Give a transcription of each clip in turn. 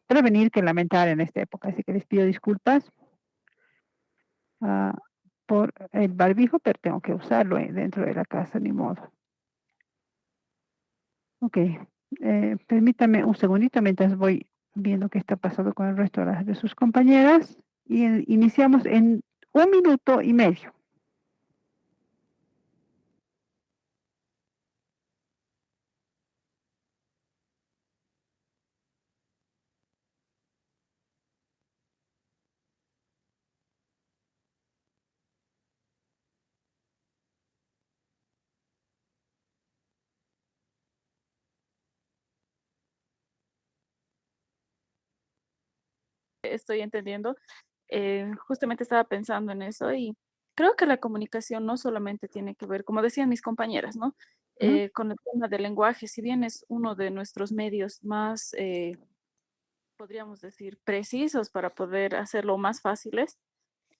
prevenir que lamentar en esta época. Así que les pido disculpas ah, por el barbijo, pero tengo que usarlo dentro de la casa, ni modo. Ok, permítame un segundito mientras voy viendo qué está pasando con el resto de sus compañeras y iniciamos en 1 minuto y medio. Estoy entendiendo. Justamente estaba pensando en eso y creo que la comunicación no solamente tiene que ver, como decían mis compañeras, ¿no? Ujú. Con el tema del lenguaje, si bien es uno de nuestros medios más, podríamos decir, precisos para poder hacerlo más fáciles,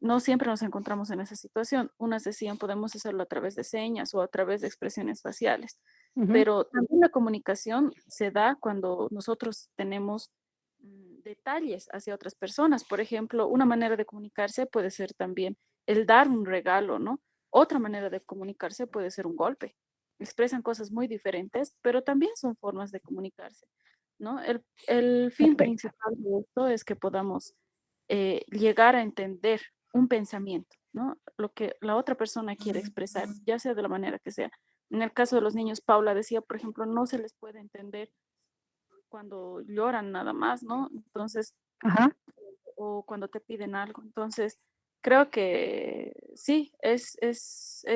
no siempre nos encontramos en esa situación. Unas decían, podemos hacerlo a través de señas o a través de expresiones faciales, Ujú. pero también la comunicación se da cuando nosotros tenemos detalles hacia otras personas. Por ejemplo, una manera de comunicarse puede ser también el dar un regalo, ¿no? Otra manera de comunicarse puede ser un golpe. Expresan cosas muy diferentes, pero también son formas de comunicarse, ¿no? El fin Perfecto. principal de esto es que podamos llegar a entender un pensamiento, ¿no? Lo que la otra persona quiere expresar, ya sea de la manera que sea. En el caso de los niños, Paula decía, por ejemplo, no se les puede entender cuando lloran nada más, ¿no? Entonces, Ajá. o cuando te piden algo. Entonces, creo que sí, es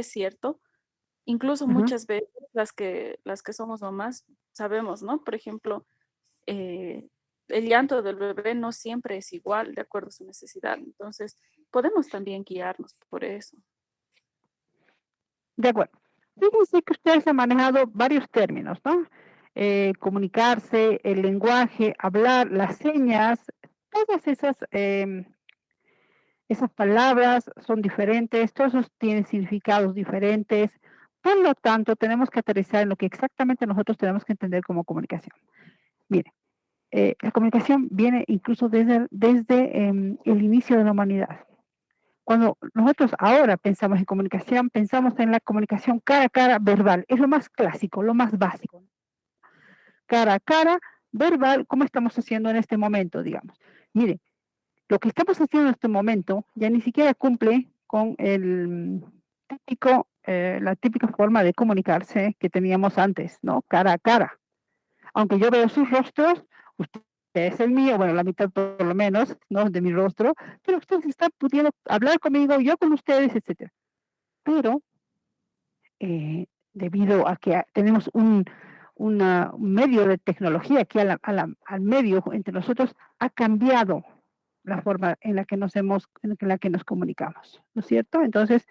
cierto. Incluso Ujú. muchas veces las que somos mamás sabemos, ¿no? Por ejemplo, eh, el llanto del bebé no siempre es igual de acuerdo a su necesidad. Entonces, podemos también guiarnos por eso. De acuerdo. Fíjense que ustedes han manejado varios términos, ¿no? Comunicarse, el lenguaje, hablar, las señas, todas esas palabras son diferentes, todos esos tienen significados diferentes. Por lo tanto, tenemos que aterrizar en lo que exactamente nosotros tenemos que entender como comunicación. Mire, la comunicación viene incluso desde el inicio de la humanidad. Cuando nosotros ahora pensamos en comunicación, pensamos en la comunicación cara a cara verbal. Es lo más clásico, lo más básico. Cara a cara, verbal, como estamos haciendo en este momento, digamos. Mire, lo que estamos haciendo en este momento ya ni siquiera cumple con la típica forma de comunicarse que teníamos antes, ¿no? Cara a cara. Aunque yo veo sus rostros, usted es el mío, bueno, la mitad por lo menos, ¿no? De mi rostro, pero ustedes están pudiendo hablar conmigo, yo con ustedes, etcétera. Pero debido a que tenemos un medio de tecnología aquí al medio entre nosotros, ha cambiado la forma en la que nos comunicamos, ¿no es cierto? Entonces,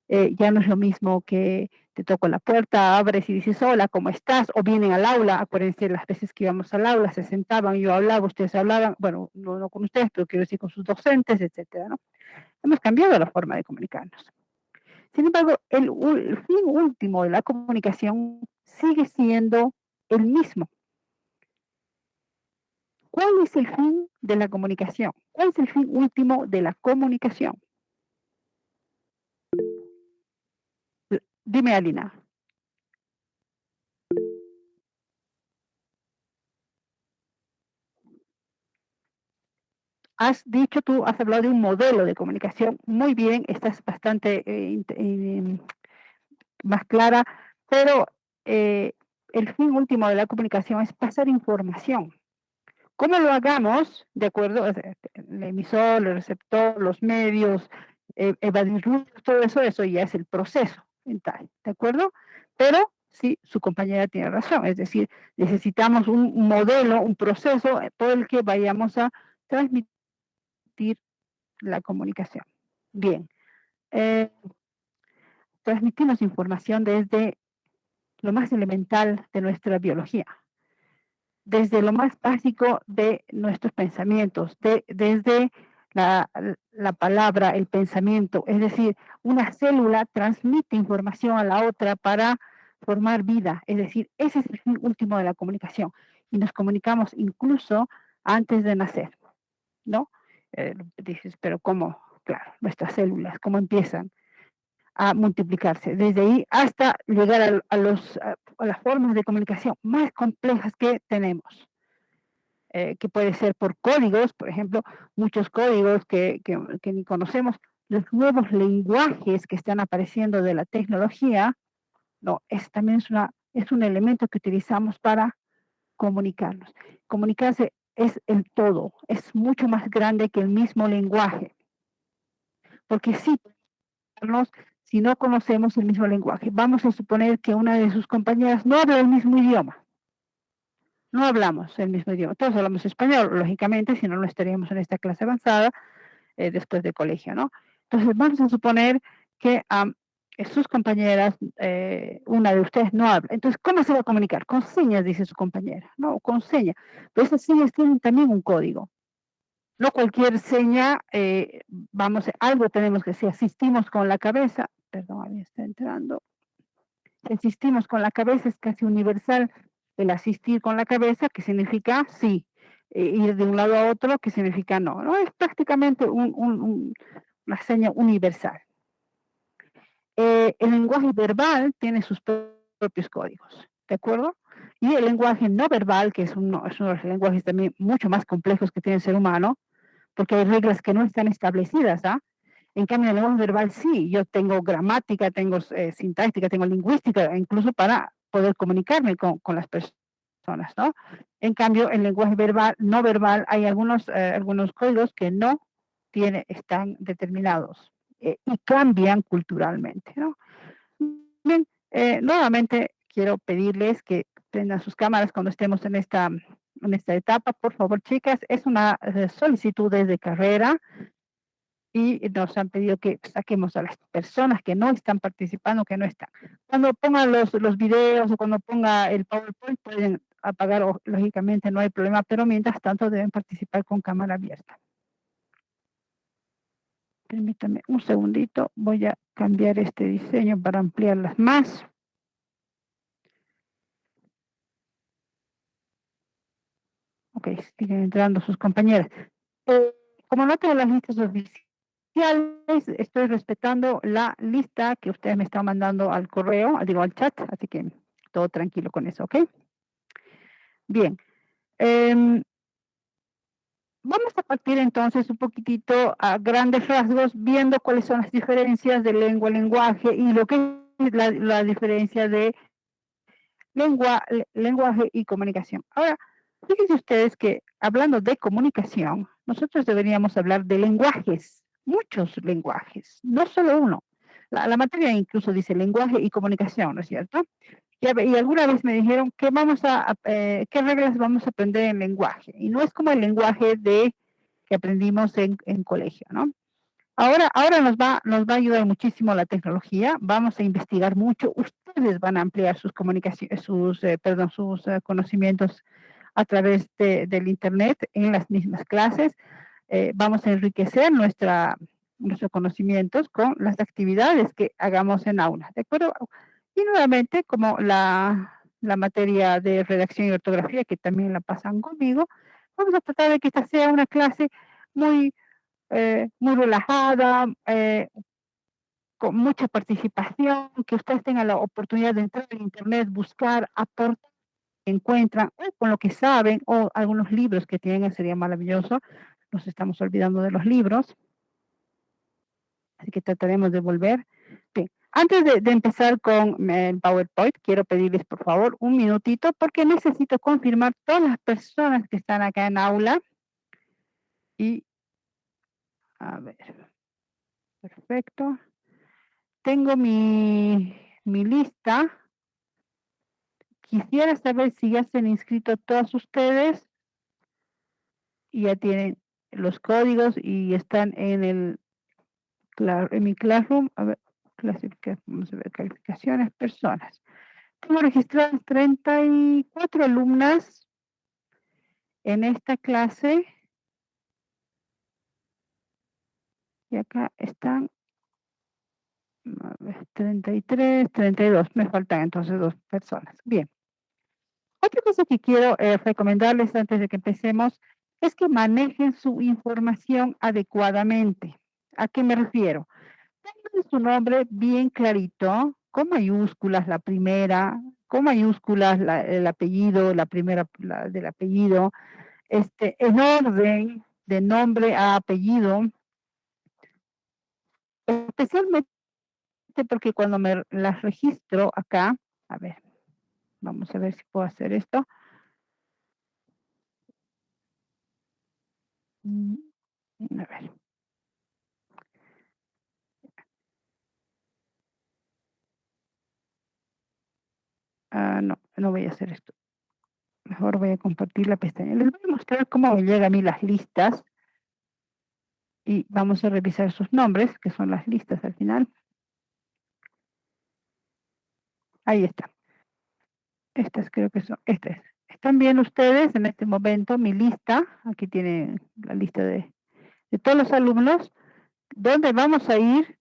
ya no es lo mismo que te toco la puerta, abres y dices, hola, ¿cómo estás? O vienen al aula, acuérdense las veces que íbamos al aula, se sentaban, yo hablaba, ustedes hablaban, bueno, no con ustedes, pero quiero decir con sus docentes, etcétera, ¿no? Hemos cambiado la forma de comunicarnos. Sin embargo, el fin último de la comunicación sigue siendo el mismo. ¿Cuál es el fin de la comunicación? ¿Cuál es el fin último de la comunicación? Dime, Alina. Has hablado de un modelo de comunicación. Muy bien, estás bastante más clara, pero eh, el fin último de la comunicación es pasar información. ¿Cómo lo hagamos? De acuerdo, el emisor, el receptor, los medios, evadir ruidos, todo eso, eso ya es el proceso mental, ¿de acuerdo? Pero sí, su compañera tiene razón, es decir, necesitamos un modelo, un proceso por el que vayamos a transmitir la comunicación. Bien, eh, transmitimos información desde lo más elemental de nuestra biología, desde lo más básico de nuestros pensamientos, desde la, la palabra, el pensamiento, es decir, una célula transmite información a la otra para formar vida, es decir, ese es el fin último de la comunicación. Y nos comunicamos incluso antes de nacer, ¿no? Dices, pero ¿cómo? Claro, nuestras células, ¿cómo empiezan a multiplicarse? Desde ahí hasta llegar a las formas de comunicación más complejas que tenemos. Que puede ser por códigos, por ejemplo, muchos códigos que ni conocemos, los nuevos lenguajes que están apareciendo de la tecnología, no, también es un elemento que utilizamos para comunicarnos. Comunicarse es el todo, es mucho más grande que el mismo lenguaje, porque sí, si no conocemos el mismo lenguaje, vamos a suponer que una de sus compañeras no habla el mismo idioma. No hablamos el mismo idioma. Todos hablamos español, lógicamente, si no, no estaríamos en esta clase avanzada después de colegio, ¿no? Entonces, vamos a suponer que sus compañeras, una de ustedes no habla. Entonces, ¿cómo se va a comunicar? Con señas, dice su compañera, ¿no? Con señas. Pero esas señas tienen también un código. No cualquier seña, algo tenemos que, si asistimos con la cabeza, perdón, ahí está entrando, si asistimos con la cabeza es casi universal el asistir con la cabeza, que significa sí, ir de un lado a otro, que significa no, ¿no? Es prácticamente una seña universal. El lenguaje verbal tiene sus propios códigos, ¿de acuerdo? Y el lenguaje no verbal, que es uno de los lenguajes también mucho más complejos que tiene el ser humano, porque hay reglas que no están establecidas, ¿ah? En cambio, en el lenguaje verbal sí, yo tengo gramática, tengo sintáctica, tengo lingüística, incluso para poder comunicarme con las personas, ¿no? En cambio, en el lenguaje verbal, no verbal, hay algunos códigos que no están determinados y cambian culturalmente, ¿no? Bien, nuevamente quiero pedirles que prendan sus cámaras cuando estemos en esta etapa, por favor, chicas. Es una solicitud de carrera y nos han pedido que saquemos a las personas que no están participando, que no están. Cuando pongan los videos o cuando ponga el PowerPoint pueden apagar, lógicamente no hay problema, pero mientras tanto deben participar con cámara abierta. Permítame un segundito, voy a cambiar este diseño para ampliarlas más. Ok, siguen entrando sus compañeras. Como no tengo las listas oficiales, estoy respetando la lista que ustedes me están mandando al correo, al chat, así que todo tranquilo con eso, ¿ok? Bien. Vamos a partir entonces un poquitito a grandes rasgos, viendo cuáles son las diferencias de lengua a lenguaje y lo que es la diferencia de lenguaje y comunicación. Ahora, fíjense ustedes que hablando de comunicación, nosotros deberíamos hablar de lenguajes, muchos lenguajes, no solo uno. La materia incluso dice lenguaje y comunicación, ¿no es cierto? Y alguna vez me dijeron que qué reglas vamos a aprender en lenguaje. Y no es como el lenguaje que aprendimos en colegio, ¿no? Ahora nos va a ayudar muchísimo la tecnología, vamos a investigar mucho, ustedes van a ampliar sus comunicaciones, sus conocimientos a través del internet en las mismas clases, vamos a enriquecer nuestros conocimientos con las actividades que hagamos en aula, ¿de acuerdo? Y nuevamente, como la materia de redacción y ortografía, que también la pasan conmigo, vamos a tratar de que esta sea una clase muy relajada, con mucha participación, que ustedes tengan la oportunidad de entrar en internet, buscar, aportar, encuentran, o con lo que saben, o algunos libros que tienen, sería maravilloso. Nos estamos olvidando de los libros, así que trataremos de volver. Bien. Antes de empezar con el PowerPoint, quiero pedirles por favor un minutito porque necesito confirmar todas las personas que están acá en aula. Y, a ver, perfecto. Tengo mi lista. Quisiera saber si ya se han inscrito todos ustedes y ya tienen los códigos y están en mi Classroom. A ver, vamos a ver, calificaciones, personas. Tengo registradas 34 alumnas en esta clase. Y acá están, a ver, 33, 32. Me faltan entonces 2 personas. Bien. Otra cosa que quiero recomendarles antes de que empecemos es que manejen su información adecuadamente. ¿A qué me refiero? Tengan su nombre bien clarito, con mayúsculas la primera, con mayúsculas el apellido, la primera del apellido, en orden de nombre a apellido, especialmente porque cuando me las registro acá, a ver, vamos a ver si puedo hacer esto. A ver. No, no voy a hacer esto. Mejor voy a compartir la pestaña. Les voy a mostrar cómo me llegan a mí las listas y vamos a revisar sus nombres, que son las listas al final. Ahí está. Estas creo que son, estas. Están viendo ustedes en este momento mi lista. Aquí tienen la lista de todos los alumnos, donde vamos a ir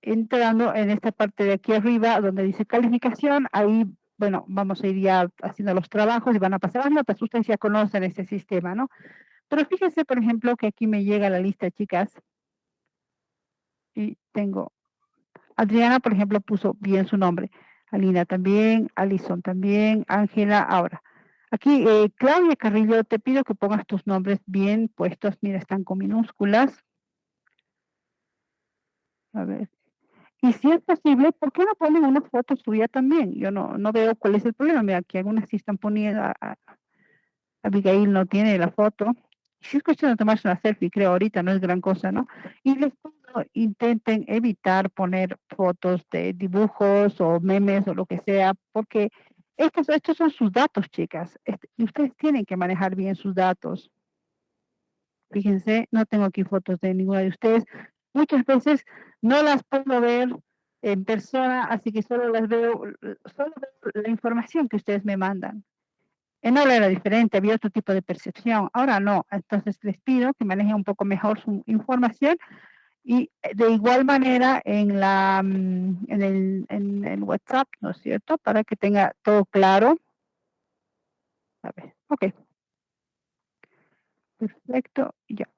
entrando en esta parte de aquí arriba, donde dice calificación. Ahí, bueno, vamos a ir ya haciendo los trabajos y van a pasar las notas. Ustedes ya conocen este sistema, ¿no? Pero fíjense, por ejemplo, que aquí me llega la lista, chicas, y tengo, Adriana, por ejemplo, puso bien su nombre, Alina también, Alison también, Ángela, ahora. Aquí, Claudia Carrillo, te pido que pongas tus nombres bien puestos, mira, están con minúsculas. A ver. Y si es posible, ¿por qué no ponen una foto suya también? Yo no veo cuál es el problema. Mira, aquí algunas sí están poniendo, Abigail no tiene la foto. Si es cuestión de tomarse una selfie, creo, ahorita no es gran cosa, ¿no? Y les pido, intenten evitar poner fotos de dibujos o memes o lo que sea, porque estos son sus datos, chicas. Y ustedes tienen que manejar bien sus datos. Fíjense, no tengo aquí fotos de ninguna de ustedes. Muchas veces no las puedo ver en persona, así que solo veo la información que ustedes me mandan. En aula era diferente, había otro tipo de percepción. Ahora no. Entonces les pido que manejen un poco mejor su información y de igual manera en el WhatsApp, ¿no es cierto? Para que tenga todo claro. A ver, ok. Perfecto, ya.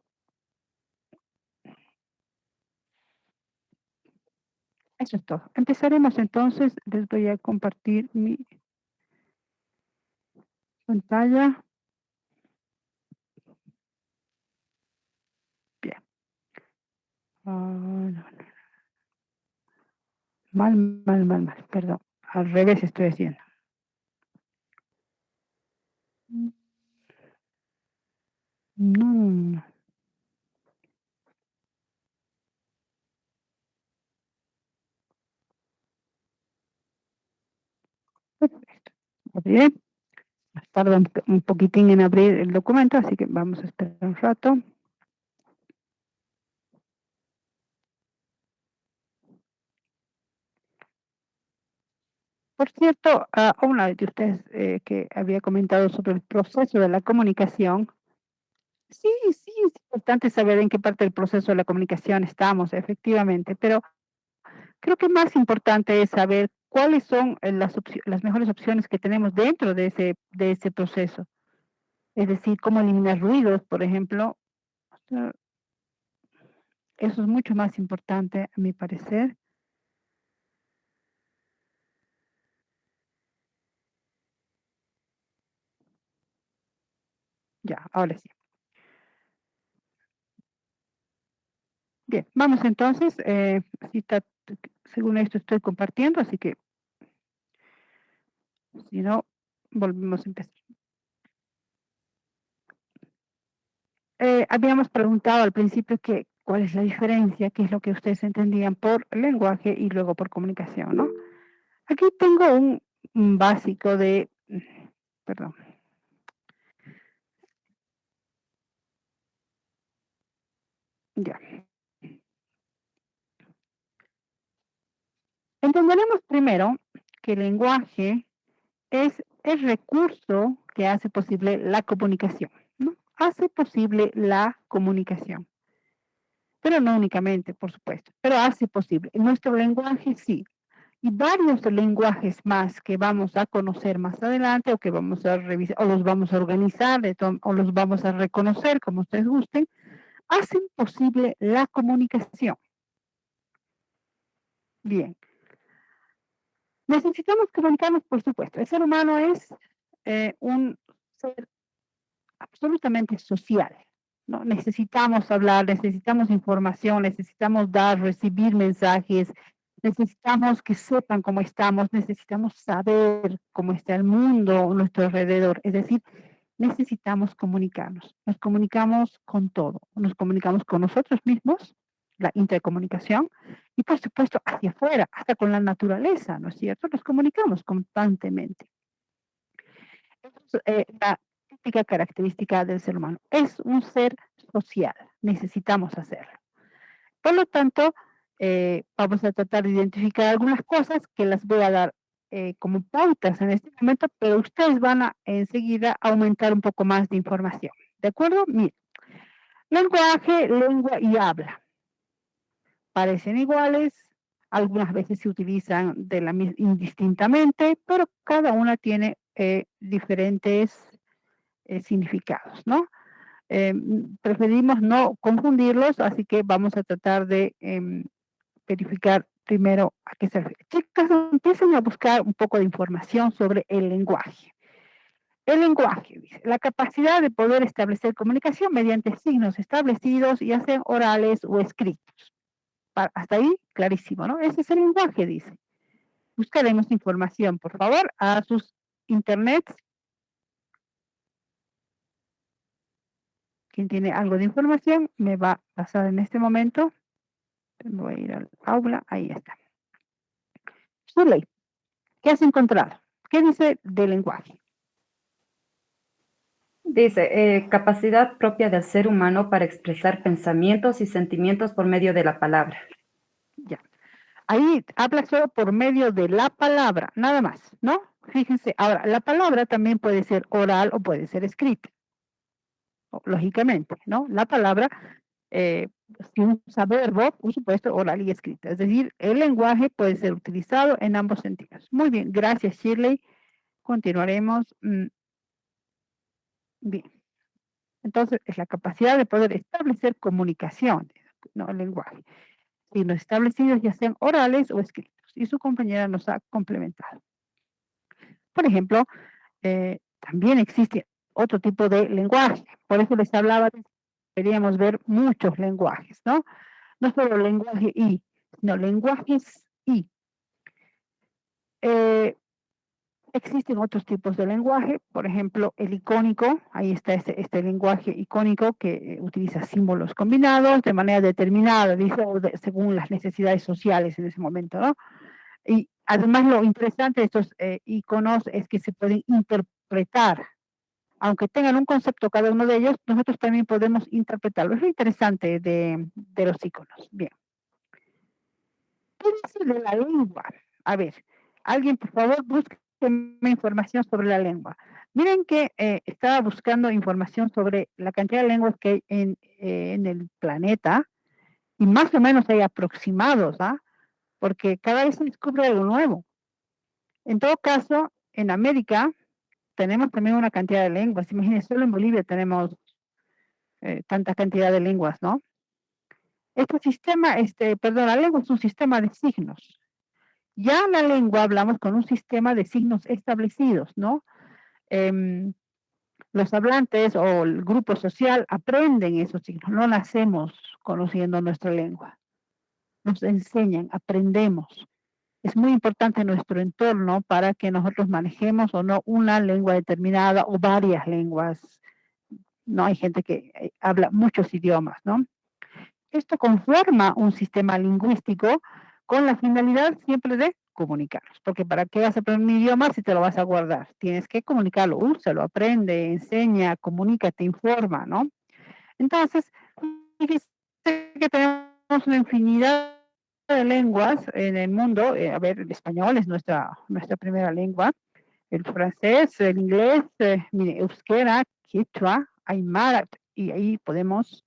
Eso es todo. Empezaremos entonces. Les voy a compartir mi pantalla. Bien. No. Mal. Perdón. Al revés estoy haciendo. No. Perfecto. Bien. Tarda un poquitín en abrir el documento, así que vamos a esperar un rato. Por cierto, una de ustedes que había comentado sobre el proceso de la comunicación. Sí, es importante saber en qué parte del proceso de la comunicación estamos, efectivamente, pero creo que más importante es saber cuáles son las mejores opciones que tenemos dentro de ese proceso. Es decir, cómo eliminar ruidos, por ejemplo. Eso es mucho más importante, a mi parecer. Ya, ahora sí. Bien, vamos entonces. Según esto estoy compartiendo, así que si no, volvemos a empezar. Habíamos preguntado al principio cuál es la diferencia, qué es lo que ustedes entendían por lenguaje y luego por comunicación, ¿no? Aquí tengo un básico de, perdón. Ya. Entenderemos primero que el lenguaje es el recurso que hace posible la comunicación, ¿no? Hace posible la comunicación. Pero no únicamente, por supuesto, pero hace posible. En nuestro lenguaje sí. y varios lenguajes más que vamos a conocer más adelante o que vamos a revisar o los vamos a organizar o los vamos a reconocer como ustedes gusten, hacen posible la comunicación. Bien. Necesitamos comunicarnos, por supuesto. El ser humano es un ser absolutamente social, ¿no? Necesitamos hablar, necesitamos información, necesitamos dar, recibir mensajes, necesitamos que sepan cómo estamos, necesitamos saber cómo está el mundo a nuestro alrededor. Es decir, necesitamos comunicarnos. Nos comunicamos con todo. Nos comunicamos con nosotros mismos, la intercomunicación, y por supuesto hacia afuera, hasta con la naturaleza, ¿no es cierto? Nos comunicamos constantemente. La típica característica del ser humano. Es un ser social. Necesitamos hacerlo. Por lo tanto, vamos a tratar de identificar algunas cosas que las voy a dar como pautas en este momento, pero ustedes van a enseguida aumentar un poco más de información. ¿De acuerdo? Miren, lenguaje, lengua y habla. Parecen iguales, algunas veces se utilizan indistintamente, pero cada una tiene diferentes significados, ¿no? Preferimos no confundirlos, así que vamos a tratar de verificar primero a qué se refiere. Chicas, empiecen a buscar un poco de información sobre el lenguaje. El lenguaje, dice, la capacidad de poder establecer comunicación mediante signos establecidos, ya sean orales o escritos. Hasta ahí, clarísimo, ¿no? Ese es el lenguaje, dice. Buscaremos información, por favor, a sus internets. Quien tiene algo de información me va a pasar en este momento. Voy a ir al aula, ahí está. Shirley, ¿qué has encontrado? ¿Qué dice del lenguaje? Dice, capacidad propia del ser humano para expresar pensamientos y sentimientos por medio de la palabra. Ya. Ahí habla solo por medio de la palabra, nada más, ¿no? Fíjense, ahora, la palabra también puede ser oral o puede ser escrita, lógicamente, ¿no? La palabra, si usa verbo, por supuesto, oral y escrita. Es decir, el lenguaje puede ser utilizado en ambos sentidos. Muy bien, gracias, Shirley. Continuaremos. Bien. Entonces, es la capacidad de poder establecer comunicación, ¿no? El lenguaje. Signos establecidos ya sean orales o escritos. Y su compañera nos ha complementado. Por ejemplo, también existe otro tipo de lenguaje. Por eso les hablaba, queríamos ver muchos lenguajes, ¿no? No solo lenguaje I, sino lenguajes I. Existen otros tipos de lenguaje, por ejemplo, el icónico, ahí está este lenguaje icónico que utiliza símbolos combinados de manera determinada, según las necesidades sociales en ese momento, ¿no? Y además lo interesante de estos iconos es que se pueden interpretar. Aunque tengan un concepto cada uno de ellos, nosotros también podemos interpretarlo. Es lo interesante de los iconos. Bien. ¿Qué dice de la lengua? A ver, alguien por favor busque información sobre la lengua. Miren que estaba buscando información sobre la cantidad de lenguas que hay en el planeta y más o menos hay aproximados, ¿ah? Porque cada vez se descubre algo nuevo. En todo caso, en América tenemos también una cantidad de lenguas. Imagínense, solo en Bolivia tenemos tanta cantidad de lenguas, ¿no? La lengua es un sistema de signos. Ya la lengua hablamos con un sistema de signos establecidos, ¿no? Los hablantes o el grupo social aprenden esos signos, no nacemos conociendo nuestra lengua. Nos enseñan, aprendemos. Es muy importante nuestro entorno para que nosotros manejemos o no una lengua determinada o varias lenguas. No hay gente que habla muchos idiomas, ¿no? Esto conforma un sistema lingüístico con la finalidad siempre de comunicarlos, porque ¿para qué vas a aprender un idioma si te lo vas a guardar? Tienes que comunicarlo, úsalo, aprende, enseña, comunícate, informa, ¿no? Entonces, fíjense que tenemos una infinidad de lenguas en el mundo. A ver, el español es nuestra primera lengua, el francés, el inglés, euskera, quechua, aymara, y ahí podemos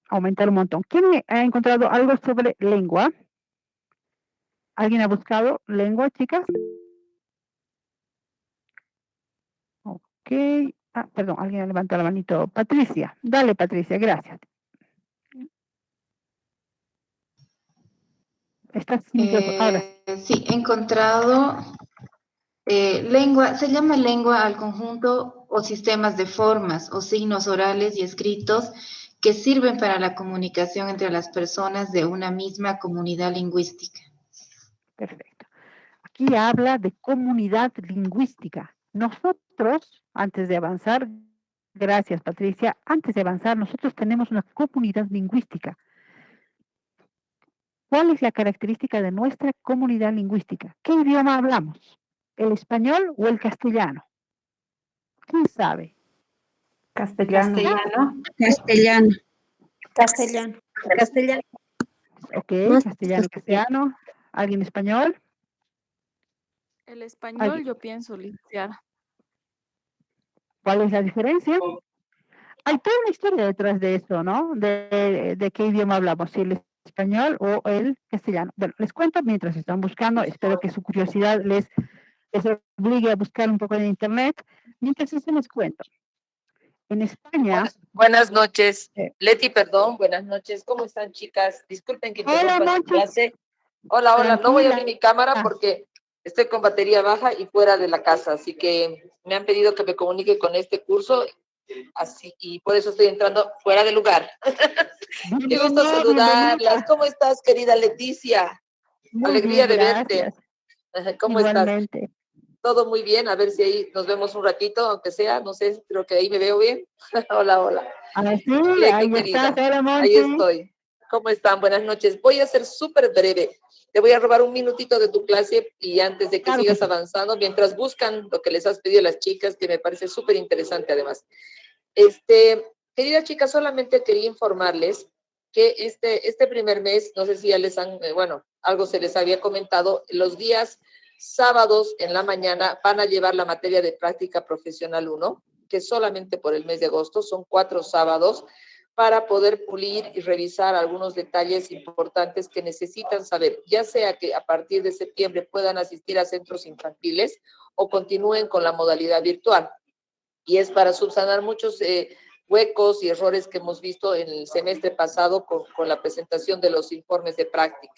aumentar un montón. ¿Quién ha encontrado algo sobre lengua? ¿Alguien ha buscado lengua, chicas? Ok. Ah, perdón, alguien levanta la manito. Patricia. Dale, Patricia, gracias. Estás sin micrófono. Ahora sí. Sí, he encontrado lengua, se llama lengua al conjunto o sistemas de formas o signos orales y escritos que sirven para la comunicación entre las personas de una misma comunidad lingüística. Perfecto. Aquí habla de comunidad lingüística. Nosotros, antes de avanzar, gracias Patricia, antes de avanzar, nosotros tenemos una comunidad lingüística. ¿Cuál es la característica de nuestra comunidad lingüística? ¿Qué idioma hablamos? ¿El español o el castellano? ¿Quién sabe? Castellano. Castellano. Castellano. Castellano. Ok, Más castellano, castellano. castellano. ¿Alguien español? El español, yo pienso, licenciada. ¿Cuál es la diferencia? Hay toda una historia detrás de eso, ¿no? De qué idioma hablamos, si el español o el castellano. Bueno, les cuento mientras están buscando, espero que su curiosidad les obligue a buscar un poco en internet. Mientras eso les cuento. En España... Buenas noches. Eh. Leti, perdón, buenas noches. ¿Cómo están, chicas? Disculpen que Hola, interrumpa su Moncho. clase. Hola, hola. No voy a abrir mi cámara Ah. porque estoy con batería baja y fuera de la casa, así que me han pedido que me comunique con este curso, así, y por eso estoy entrando fuera de lugar. Qué gusto Bienvenida, saludarlas. bienvenida. ¿Cómo estás, querida Leticia? Muy Alegría bien, de verte. gracias. Ajá, ¿cómo estás? Igualmente. Todo muy bien, a ver si ahí nos vemos un ratito, aunque sea, no sé, creo que ahí me veo bien. Hola, hola. Ah, sí, Leti, ahí querida, estás, hola, Monchi. ahí estoy. ¿Cómo están? Buenas noches. Voy a ser súper breve. Te voy a robar un minutito de tu clase y antes de que Claro que sigas sí. avanzando, mientras buscan lo que les has pedido a las chicas, que me parece súper interesante además. Querida chica, solamente quería informarles que este primer mes, no sé si ya les han, bueno, algo se les había comentado, los días sábados en la mañana van a llevar la materia de práctica profesional 1, que solamente por el mes de agosto son 4 sábados para poder pulir y revisar algunos detalles importantes que necesitan saber, ya sea que a partir de septiembre puedan asistir a centros infantiles o continúen con la modalidad virtual. Y es para subsanar muchos huecos y errores que hemos visto en el semestre pasado con la presentación de los informes de práctica.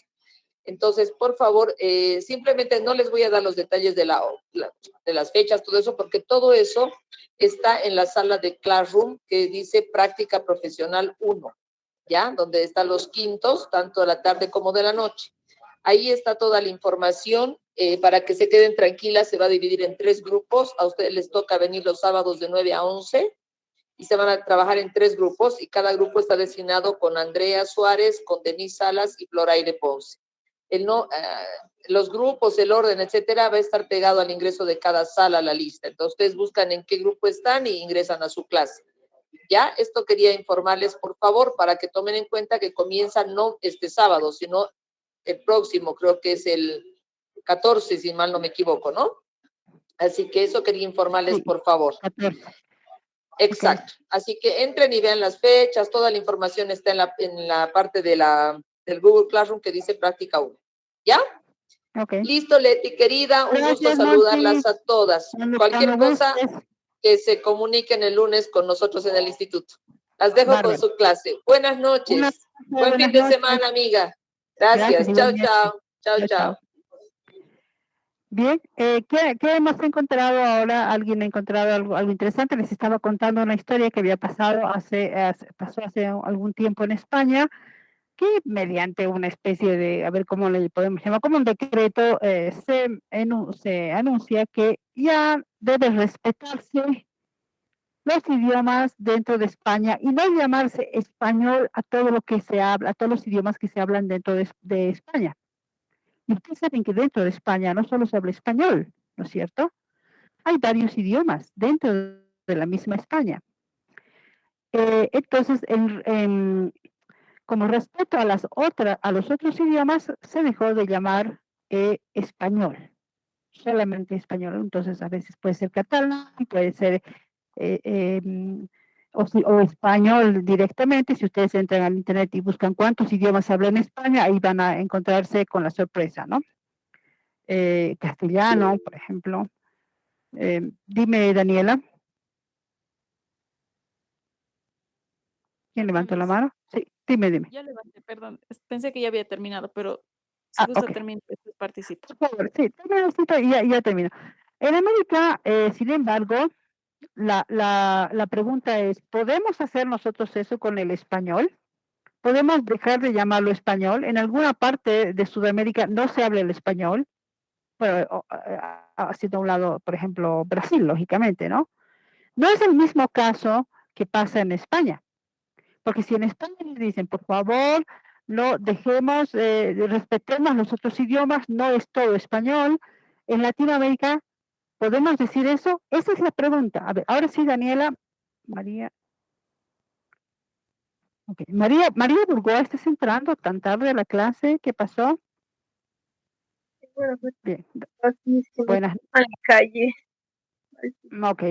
Entonces, por favor, simplemente no les voy a dar los detalles de las fechas, todo eso, porque todo eso está en la sala de Classroom que dice Práctica Profesional 1, ¿ya? Donde están los quintos, tanto de la tarde como de la noche. Ahí está toda la información, para que se queden tranquilas, se va a dividir en 3 grupos, a ustedes les toca venir los sábados de 9 a 11, y se van a trabajar en 3 grupos, y cada grupo está designado con Andrea Suárez, con Denise Salas y Floraire Ponce. Los grupos, el orden, etcétera, va a estar pegado al ingreso de cada sala a la lista. Entonces, ustedes buscan en qué grupo están y ingresan a su clase. Ya, esto quería informarles, por favor, para que tomen en cuenta que comienza no este sábado, sino el próximo, creo que es el 14, si mal no me equivoco, ¿no? Así que eso quería informarles, Sí, por favor. 14. Exacto. Okay. Así que entren y vean las fechas, toda la información está en la parte del Google Classroom que dice Práctica 1. ¿Ya? Okay. Listo, Leti, querida. Un gusto saludarlas a todas. Cualquier cosa que se comuniquen el lunes con nosotros en el instituto. Las dejo con su clase. Buenas noches. Buen fin de semana, amiga. Gracias. Chao, chao. Chao, chao. Bien, ¿qué hemos encontrado ahora? ¿Alguien ha encontrado algo interesante? Les estaba contando una historia que había pasado pasó hace algún tiempo en España, que mediante una especie de, a ver cómo le podemos llamar, como un decreto, se anuncia que ya debe respetarse los idiomas dentro de España y no llamarse español a todo lo que se habla, a todos los idiomas que se hablan dentro de España. Y ustedes saben que dentro de España no solo se habla español, ¿no es cierto? Hay varios idiomas dentro de la misma España. Entonces, como respeto a los otros idiomas, se dejó de llamar español, solamente español. Entonces, a veces puede ser catalán, puede ser o español directamente. Si ustedes entran al internet y buscan cuántos idiomas hablan en España, ahí van a encontrarse con la sorpresa, ¿no? castellano, por ejemplo. Dime, Daniela. ¿Quién levantó la mano? Sí, dime. Ya levanté, perdón. Pensé que ya había terminado, pero si Ah, gusta ok. termino, después participo. Por favor, sí, termina la cita y ya termino. En América, sin embargo, la pregunta es, ¿podemos hacer nosotros eso con el español? ¿Podemos dejar de llamarlo español? En alguna parte de Sudamérica no se habla el español, pero haciendo a un lado, por ejemplo, Brasil, lógicamente, ¿no? No es el mismo caso que pasa en España, porque si en España les dicen, por favor, no dejemos, respetemos los otros idiomas, no es todo español, en Latinoamérica, ¿podemos decir eso? Esa es la pregunta. A ver, ahora sí, Daniela, María. Okay. María Burgoa, ¿estás entrando tan tarde a la clase? ¿Qué pasó? Bueno, pues Bien, aquí es que me buenas. a la calle. Ok,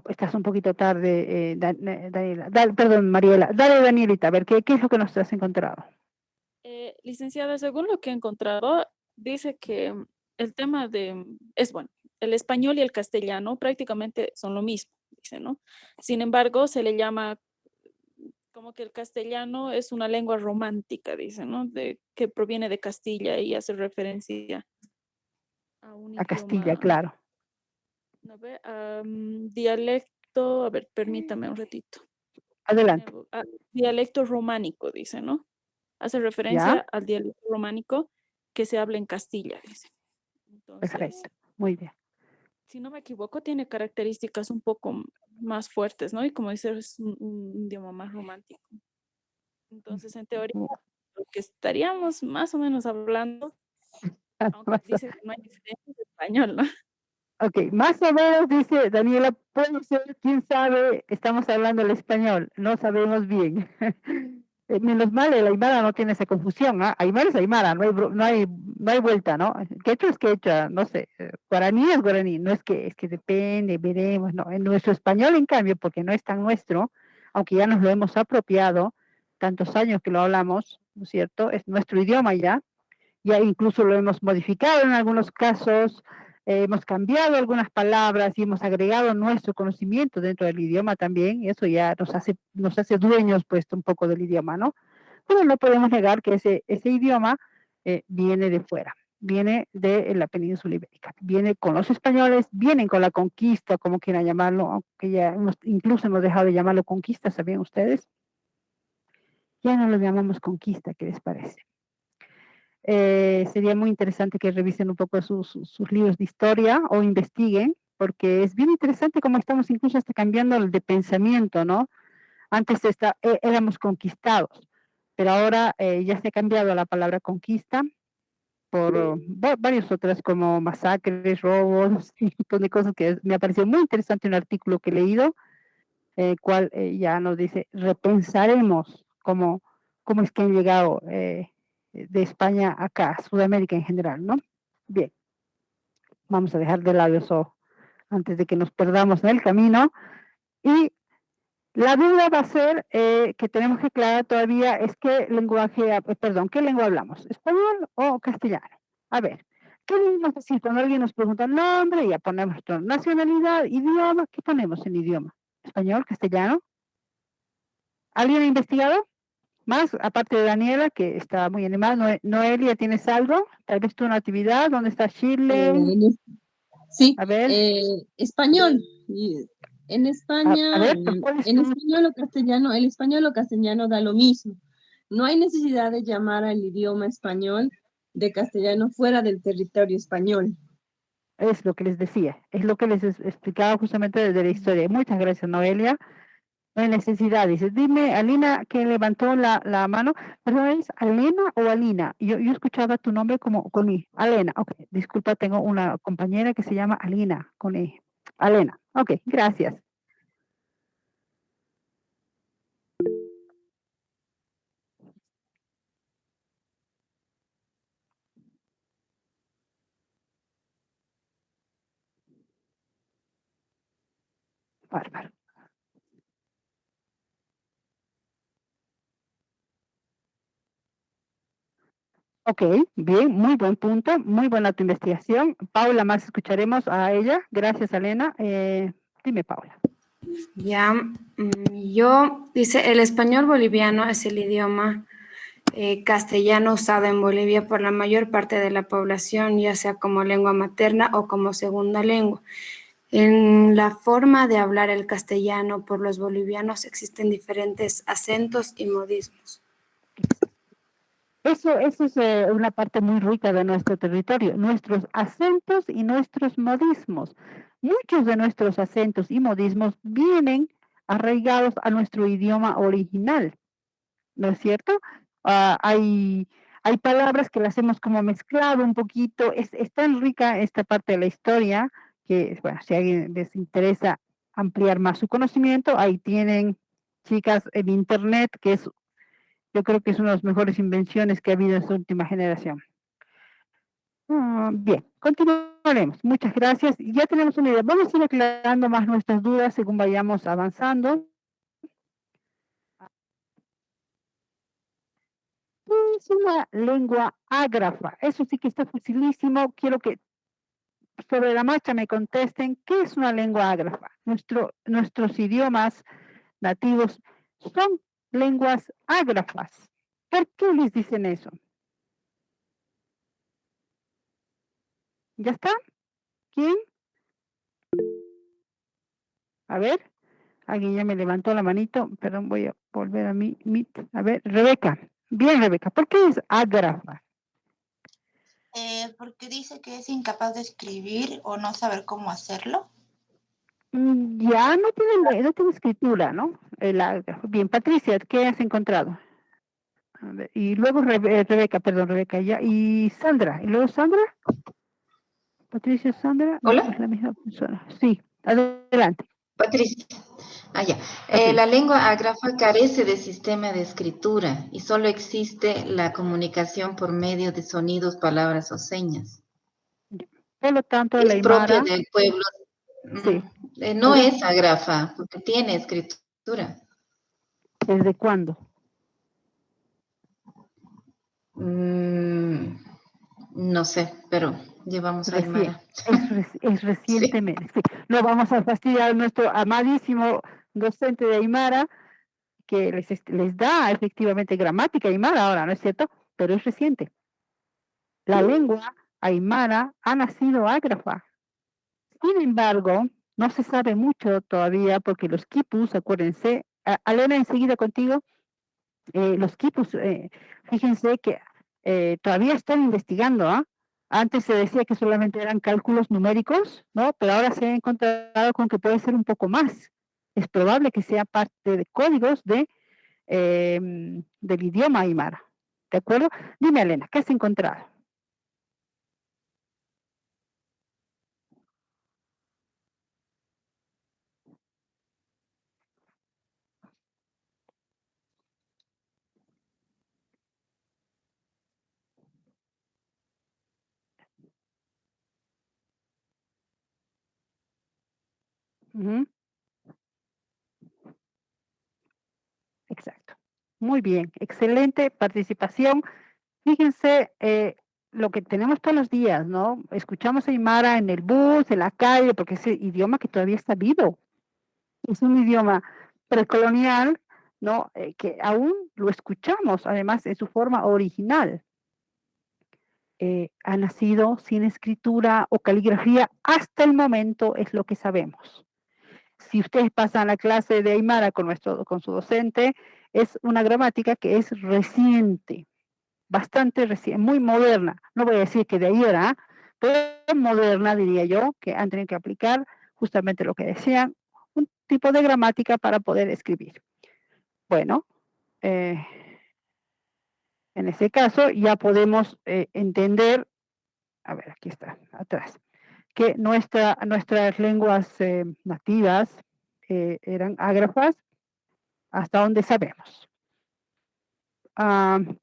estás un poquito tarde, Daniela. Perdón, Mariela. Dale, Danielita, a ver, ¿qué es lo que nos has encontrado? Licenciada, según lo que he encontrado, dice que el tema es bueno, el español y el castellano prácticamente son lo mismo, dice, ¿no? Sin embargo, se le llama como que el castellano es una lengua romántica, dice, ¿no? Que proviene de Castilla y hace referencia a un A Castilla, idioma, claro. ¿no ve? Dialecto, a ver, permítame un ratito. Adelante. Dialecto románico, dice, ¿no? Hace referencia ¿Ya? al dialecto románico que se habla en Castilla, dice. Entonces, Perfecto. Muy bien. si no me equivoco, tiene características un poco más fuertes, ¿no? Y como dice, es un idioma más romántico. Entonces, en teoría, lo que estaríamos más o menos hablando, aunque dice que no hay diferencia, es español, ¿no? Ok, más o menos dice Daniela, puede ser, quién sabe, estamos hablando el español, no sabemos bien. Menos mal, el Aymara no tiene esa confusión, ¿ah? Aymara es Aymara, no hay vuelta, ¿no? Quechua es quechua, no sé, guaraní es guaraní, no es que depende, veremos, no. En nuestro español, en cambio, porque no es tan nuestro, aunque ya nos lo hemos apropiado, tantos años que lo hablamos, ¿no es cierto? Es nuestro idioma ya incluso lo hemos modificado en algunos casos, hemos cambiado algunas palabras y hemos agregado nuestro conocimiento dentro del idioma también, y eso ya nos hace dueños pues un poco del idioma, ¿no? Pero no podemos negar que ese idioma viene de fuera, viene de la península ibérica, viene con los españoles, vienen con la conquista, como quieran llamarlo, aunque ya incluso hemos dejado de llamarlo conquista, ¿sabían ustedes? Ya no lo llamamos conquista, ¿qué les parece? Sería muy interesante que revisen un poco sus libros de historia o investiguen, porque es bien interesante cómo estamos incluso hasta cambiando el de pensamiento, ¿no? Antes éramos conquistados, pero ahora ya se ha cambiado la palabra conquista por varias otras como masacres, robos, y un montón de cosas que me ha parecido muy interesante un artículo que he leído, cual ya nos dice, repensaremos cómo es que han llegado de España acá, Sudamérica en general, ¿no? Bien, vamos a dejar de lado eso antes de que nos perdamos en el camino. Y la duda va a ser que tenemos que aclarar todavía es qué lenguaje, perdón, ¿qué lengua hablamos? ¿Español o castellano? A ver, ¿qué lengua decir? Cuando alguien nos pregunta nombre, ya ponemos nuestra nacionalidad, idioma, ¿qué ponemos en idioma? ¿Español, castellano? ¿Alguien ha investigado? Más, aparte de Daniela, que está muy animada, Noelia, ¿tienes algo? Tal vez tú una actividad, ¿dónde está Chile? Sí, A ver, español. En España, a ver, ¿cuál es en tu? español o castellano, el español o castellano da lo mismo. No hay necesidad de llamar al idioma español de castellano fuera del territorio español. Es lo que les decía, es lo que les explicaba justamente desde la historia. Muchas gracias, Noelia. No hay necesidad, dice. Dime, Alina, que levantó la mano. ¿Perdón, es Alena o Alina? Yo escuchaba tu nombre como con I. Alena, ok. Disculpa, tengo una compañera que se llama Alina, con I. Alena, ok, gracias. Bárbaro. Ok, bien, muy buen punto, muy buena tu investigación. Paula, más escucharemos a ella. Gracias, Elena. Dime, Paula. Ya, dice, el español boliviano es el idioma castellano usado en Bolivia por la mayor parte de la población, ya sea como lengua materna o como segunda lengua. En la forma de hablar el castellano por los bolivianos existen diferentes acentos y modismos. Eso es una parte muy rica de nuestro territorio, nuestros acentos y nuestros modismos. Muchos de nuestros acentos y modismos vienen arraigados a nuestro idioma original, ¿no es cierto? Hay palabras que las hemos como mezclado un poquito. Es tan rica esta parte de la historia que, bueno, si a alguien les interesa ampliar más su conocimiento, ahí tienen, chicas, en internet, que es, yo creo que es una de las mejores invenciones que ha habido en esta última generación. Bien, continuaremos. Muchas gracias. Ya tenemos una idea. Vamos a ir aclarando más nuestras dudas según vayamos avanzando. ¿Qué es una lengua ágrafa? Eso sí que está facilísimo. Quiero que sobre la marcha me contesten qué es una lengua ágrafa. Nuestros idiomas nativos son lenguas ágrafas. ¿Por qué les dicen eso? ¿Ya está? ¿Quién? A ver, alguien ya me levantó la manito. Perdón, voy a volver a mi Meet. A ver, Rebeca. Bien, Rebeca. ¿Por qué es ágrafa? Porque dice que es incapaz de escribir o no saber cómo hacerlo. Ya no tiene escritura, ¿no? Bien, Patricia, ¿qué has encontrado? A ver, y luego Rebeca, perdón, Rebeca, ya. Y Sandra, ¿y luego Sandra? Patricia, Sandra, no, es Hola, la misma persona. Sí, adelante. Patricia. Ah, ya. Patricia. La lengua ágrafa carece de sistema de escritura y solo existe la comunicación por medio de sonidos, palabras o señas. Por lo tanto, la Es propia Aymara, del pueblo. sí. No es ágrafa, porque tiene escritura. ¿Desde cuándo? No sé, pero llevamos a Recién. Aymara. Es Sí. recientemente. Sí. No vamos a fastidiar a nuestro amadísimo docente de Aymara, que les da efectivamente gramática Aymara ahora, ¿no es cierto? Pero es reciente. La lengua Aymara ha nacido ágrafa. Sin embargo, no se sabe mucho todavía porque los quipus, acuérdense, Alena, enseguida contigo, los quipus, fíjense que todavía están investigando, ¿ah? Antes se decía que solamente eran cálculos numéricos, ¿no? Pero ahora se ha encontrado con que puede ser un poco más. Es probable que sea parte de códigos del idioma aymara. ¿De acuerdo? Dime, Elena, ¿qué has encontrado? Ujú. Exacto. Muy bien, excelente participación. Fíjense lo que tenemos todos los días, ¿no? Escuchamos Aymara en el bus, en la calle, porque es el idioma que todavía está vivo. Es un idioma precolonial, ¿no? Que aún lo escuchamos, además en su forma original. Ha nacido sin escritura o caligrafía hasta el momento, es lo que sabemos. Si ustedes pasan la clase de Aymara con su docente, es una gramática que es reciente, bastante reciente, muy moderna. No voy a decir que de ayer, ¿ah? Pero moderna, diría yo, que han tenido que aplicar justamente lo que decían, un tipo de gramática para poder escribir. Bueno, en ese caso ya podemos entender, a ver, aquí está, atrás, que nuestras lenguas nativas eran ágrafas, hasta donde sabemos. ¿Cuántas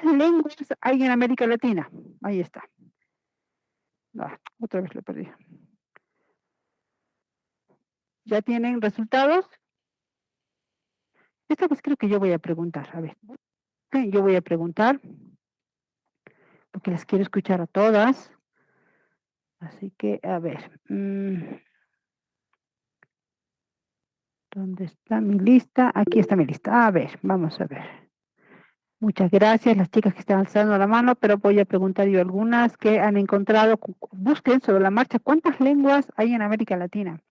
lenguas hay en América Latina? Ahí está. Otra vez lo perdí. ¿Ya tienen resultados? Esta vez creo que yo voy a preguntar. A ver, yo voy a preguntar. porque las quiero escuchar a todas. Así que, a ver. ¿Dónde está mi lista? Aquí está mi lista. A ver, vamos a ver. Muchas gracias, las chicas que están alzando la mano, pero voy a preguntar yo algunas que han encontrado. Busquen sobre la marcha cuántas lenguas hay en América Latina.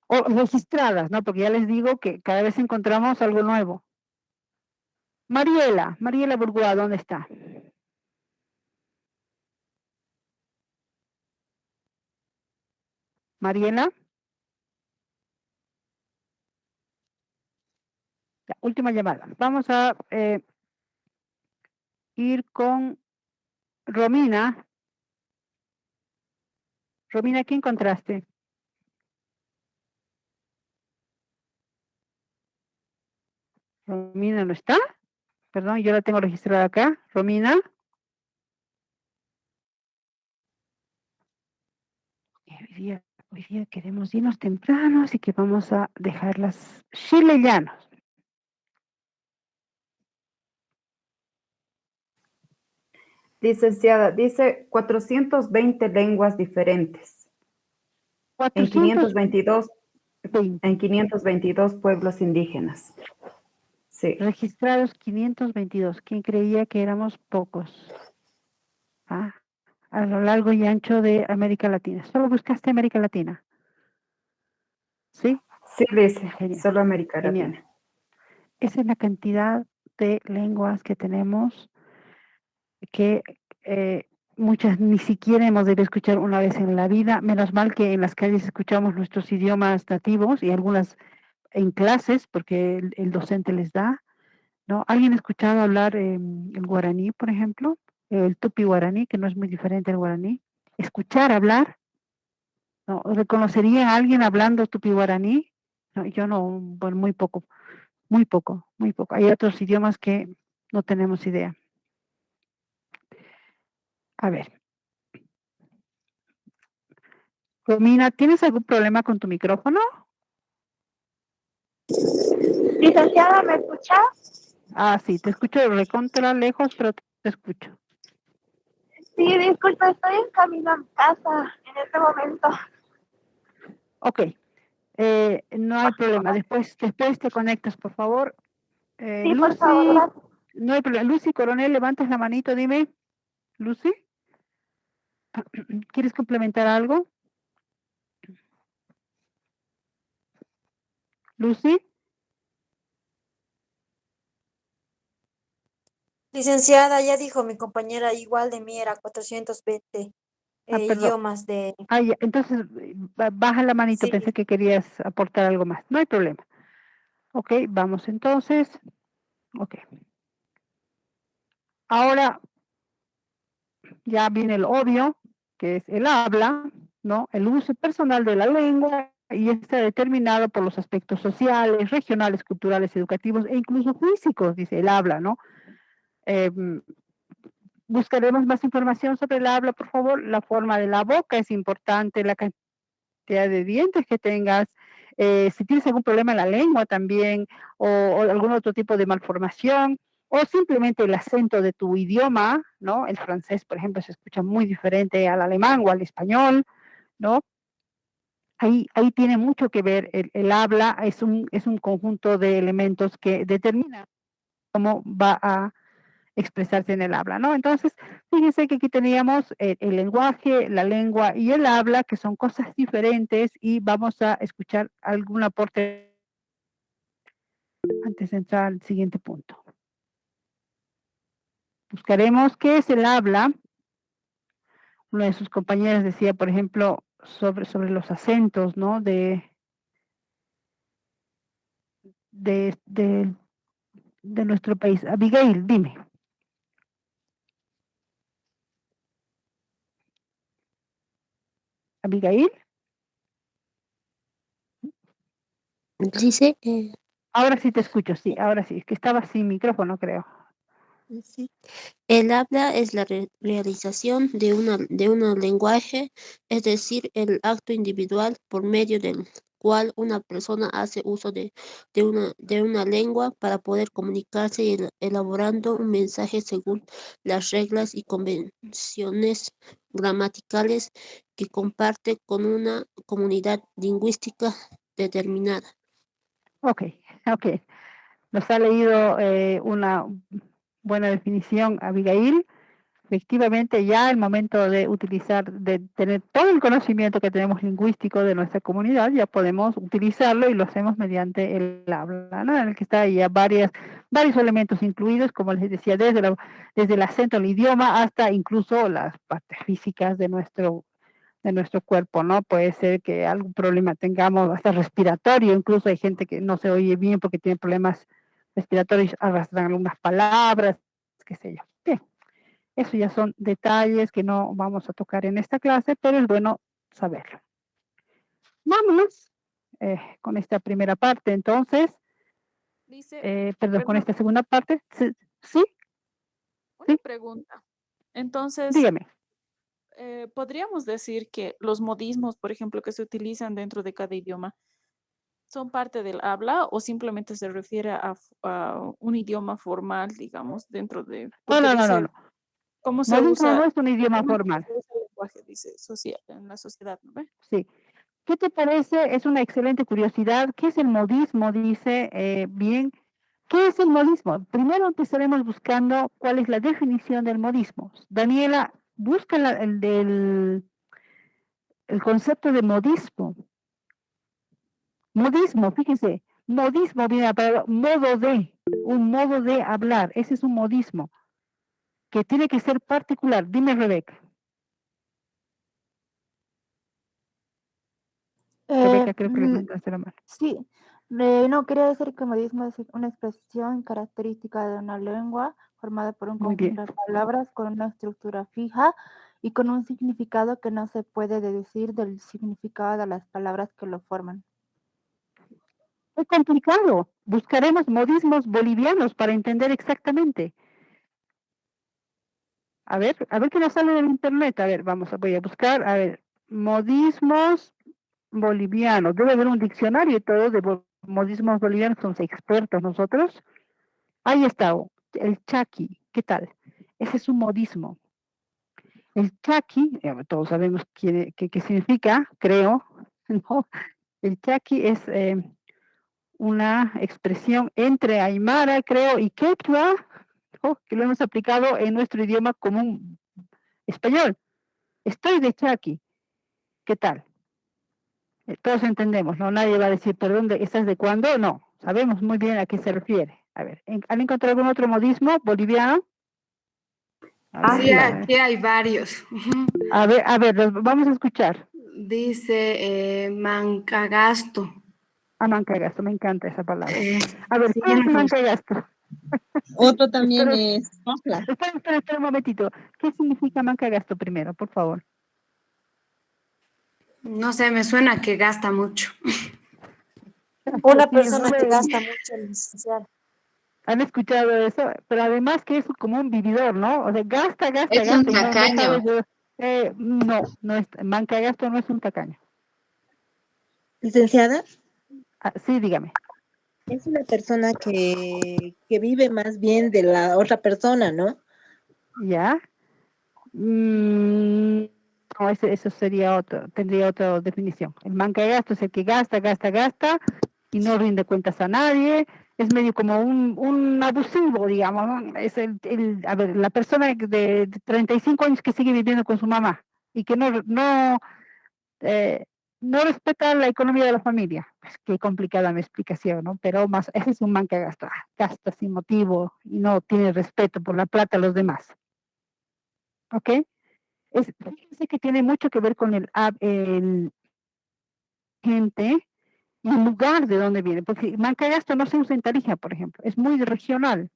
O registradas, ¿no? Porque ya les digo que cada vez encontramos algo nuevo. Mariela Burgoa, ¿dónde está? Mariela. La última llamada. Vamos a ir con Romina. Romina, ¿qué encontraste? Romina no está. Perdón, yo la tengo registrada acá. Romina. Hoy día queremos irnos temprano, así que vamos a dejarlas chilellanos. Licenciada, dice 420 lenguas diferentes. 422 en 522 pueblos indígenas. Sí. Registrados 522. ¿Quién creía que éramos pocos? A lo largo y ancho de América Latina. ¿Solo buscaste América Latina? ¿Sí? Sí, dice, Genial. solo América Genial. Latina. Esa es la cantidad de lenguas que tenemos que muchas ni siquiera hemos debido escuchar una vez en la vida. Menos mal que en las calles escuchamos nuestros idiomas nativos y algunas en clases porque el docente les da, ¿no? ¿Alguien ha escuchado hablar el guaraní, por ejemplo? El tupi guaraní, que no es muy diferente al guaraní. Escuchar hablar, ¿no? ¿Reconocería a alguien hablando tupi guaraní? No, yo no, bueno, muy poco. Hay otros idiomas que no tenemos idea. A ver. Romina, ¿tienes algún problema con tu micrófono? Licenciada, ¿me escucha? Ah, sí, te escucho de recontra lejos, pero te escucho. Sí, disculpa, estoy en camino a mi casa en este momento. Ok, no hay problema. Después te conectas, por favor. Sí, por Lucy, favor, gracias. no hay problema. Lucy Coronel, levantas la manito, dime. Lucy, ¿quieres complementar algo? Lucy. Licenciada, ya dijo mi compañera, igual de mí era 420 Perdón. idiomas de... Ya, entonces, baja la manito, Sí. pensé que querías aportar algo más. No hay problema. Ok, vamos entonces. Ok. Ahora ya viene lo obvio, que es el habla, ¿no? El uso personal de la lengua y está determinado por los aspectos sociales, regionales, culturales, educativos e incluso físicos, dice el habla, ¿no? Buscaremos más información sobre el habla, por favor. La forma de la boca es importante, la cantidad de dientes que tengas, si tienes algún problema en la lengua también, o algún otro tipo de malformación, o simplemente el acento de tu idioma, ¿no? El francés, por ejemplo, se escucha muy diferente al alemán o al español, ¿no? Ahí tiene mucho que ver el habla, es un conjunto de elementos que determina cómo va a expresarse en el habla, ¿no? Entonces, fíjense que aquí teníamos el lenguaje, la lengua y el habla, que son cosas diferentes, y vamos a escuchar algún aporte antes de entrar al siguiente punto. Buscaremos qué es el habla. Uno de sus compañeros decía, por ejemplo, sobre los acentos, ¿no? De nuestro país. Abigail, dime. Abigail. Dice, Ahora sí te escucho, sí, ahora sí, es que estaba sin micrófono, creo. sí, el habla es la realización de un lenguaje, es decir, el acto individual por medio del cual una persona hace uso de una lengua para poder comunicarse y elaborando un mensaje según las reglas y convenciones gramaticales que comparte con una comunidad lingüística determinada. Ok, ok. Nos ha leído una buena definición, Abigail. Efectivamente, ya el momento de utilizar, de tener todo el conocimiento que tenemos lingüístico de nuestra comunidad, ya podemos utilizarlo y lo hacemos mediante el habla, ¿no? En el que está ya varios elementos incluidos, como les decía, desde el acento, el idioma, hasta incluso las partes físicas de nuestro cuerpo, ¿no? Puede ser que algún problema tengamos, hasta respiratorio, incluso hay gente que no se oye bien porque tiene problemas respiratorios, arrastran algunas palabras, qué sé yo. Bien, eso ya son detalles que no vamos a tocar en esta clase, pero es bueno saberlo. Vamos con esta primera parte, entonces, Dice, perdón, con perdón, esta segunda parte, ¿sí? ¿Sí? una ¿Sí? pregunta. Entonces, Dígame. podríamos decir que los modismos, por ejemplo, que se utilizan dentro de cada idioma, ¿son parte del habla o simplemente se refiere a un idioma formal, digamos, dentro de, No, porque no, no, no, dice no. cómo se Modismo usa, no es un idioma cómo formal, se usa el lenguaje, dice, en la sociedad, ¿no ve? sí. ¿Qué te parece? Es una excelente curiosidad. ¿Qué es el modismo? Dice bien. ¿Qué es el modismo? Primero empezaremos buscando cuál es la definición del modismo. Daniela, busca el concepto de modismo. Modismo, fíjense, modismo viene a palabra un modo de hablar. Ese es un modismo que tiene que ser particular. Dime, Rebeca. Rebeca, creo que levantaste la mano. Sí, no, quería decir que modismo es una expresión característica de una lengua formada por un Muy bien. conjunto de palabras con una estructura fija y con un significado que no se puede deducir del significado de las palabras que lo forman. Es complicado. Buscaremos modismos bolivianos para entender exactamente. A ver qué nos sale del internet. A ver, voy a buscar, a ver, modismos bolivianos. Debe haber un diccionario y todo de modismos bolivianos, somos expertos nosotros. Ahí está, el chaki, ¿qué tal? Ese es un modismo. El chaki, todos sabemos qué significa, creo, ¿no? El chaki es una expresión entre aymara, creo, y quechua, ¿no? Que lo hemos aplicado en nuestro idioma común español. Estoy de chaki, ¿qué tal? Todos entendemos, ¿no? Nadie va a decir, perdón, ¿estás de cuándo? No, sabemos muy bien a qué se refiere. A ver, ¿han encontrado algún otro modismo boliviano? Sí, aquí hay varios. Ujú. A ver, vamos a escuchar. Dice mancagasto. Mancagasto, me encanta esa palabra. A ver, Sí, ¿qué es mancagasto? Otro también es copla. Espera un momentito. ¿Qué significa mancagasto primero, por favor? no sé, me suena que gasta mucho. Una Sí, es persona que gasta mucho, licenciada. han escuchado eso, pero además que es como un vividor, ¿no? O sea, gasta Es un y no tacaño. sabes no es, mancagasto no es un tacaño. Licenciada, Sí, dígame. es una persona que vive más bien de la otra persona, ¿no? ¿Ya? No, eso sería tendría otra definición. El mancagasto es el que gasta y no rinde cuentas a nadie. Es medio como un abusivo, digamos, ¿no? Es a ver, la persona de 35 años que sigue viviendo con su mamá y que eh, no respeta la economía de la familia. Pues qué complicada mi explicación, ¿no? Pero más, ese es un man que gasta sin motivo y no tiene respeto por la plata de los demás. ¿Ok? Fíjense que tiene mucho que ver con el gente y el lugar de donde viene, porque Mancagasto no se usa en Tarija, por ejemplo, es muy regional.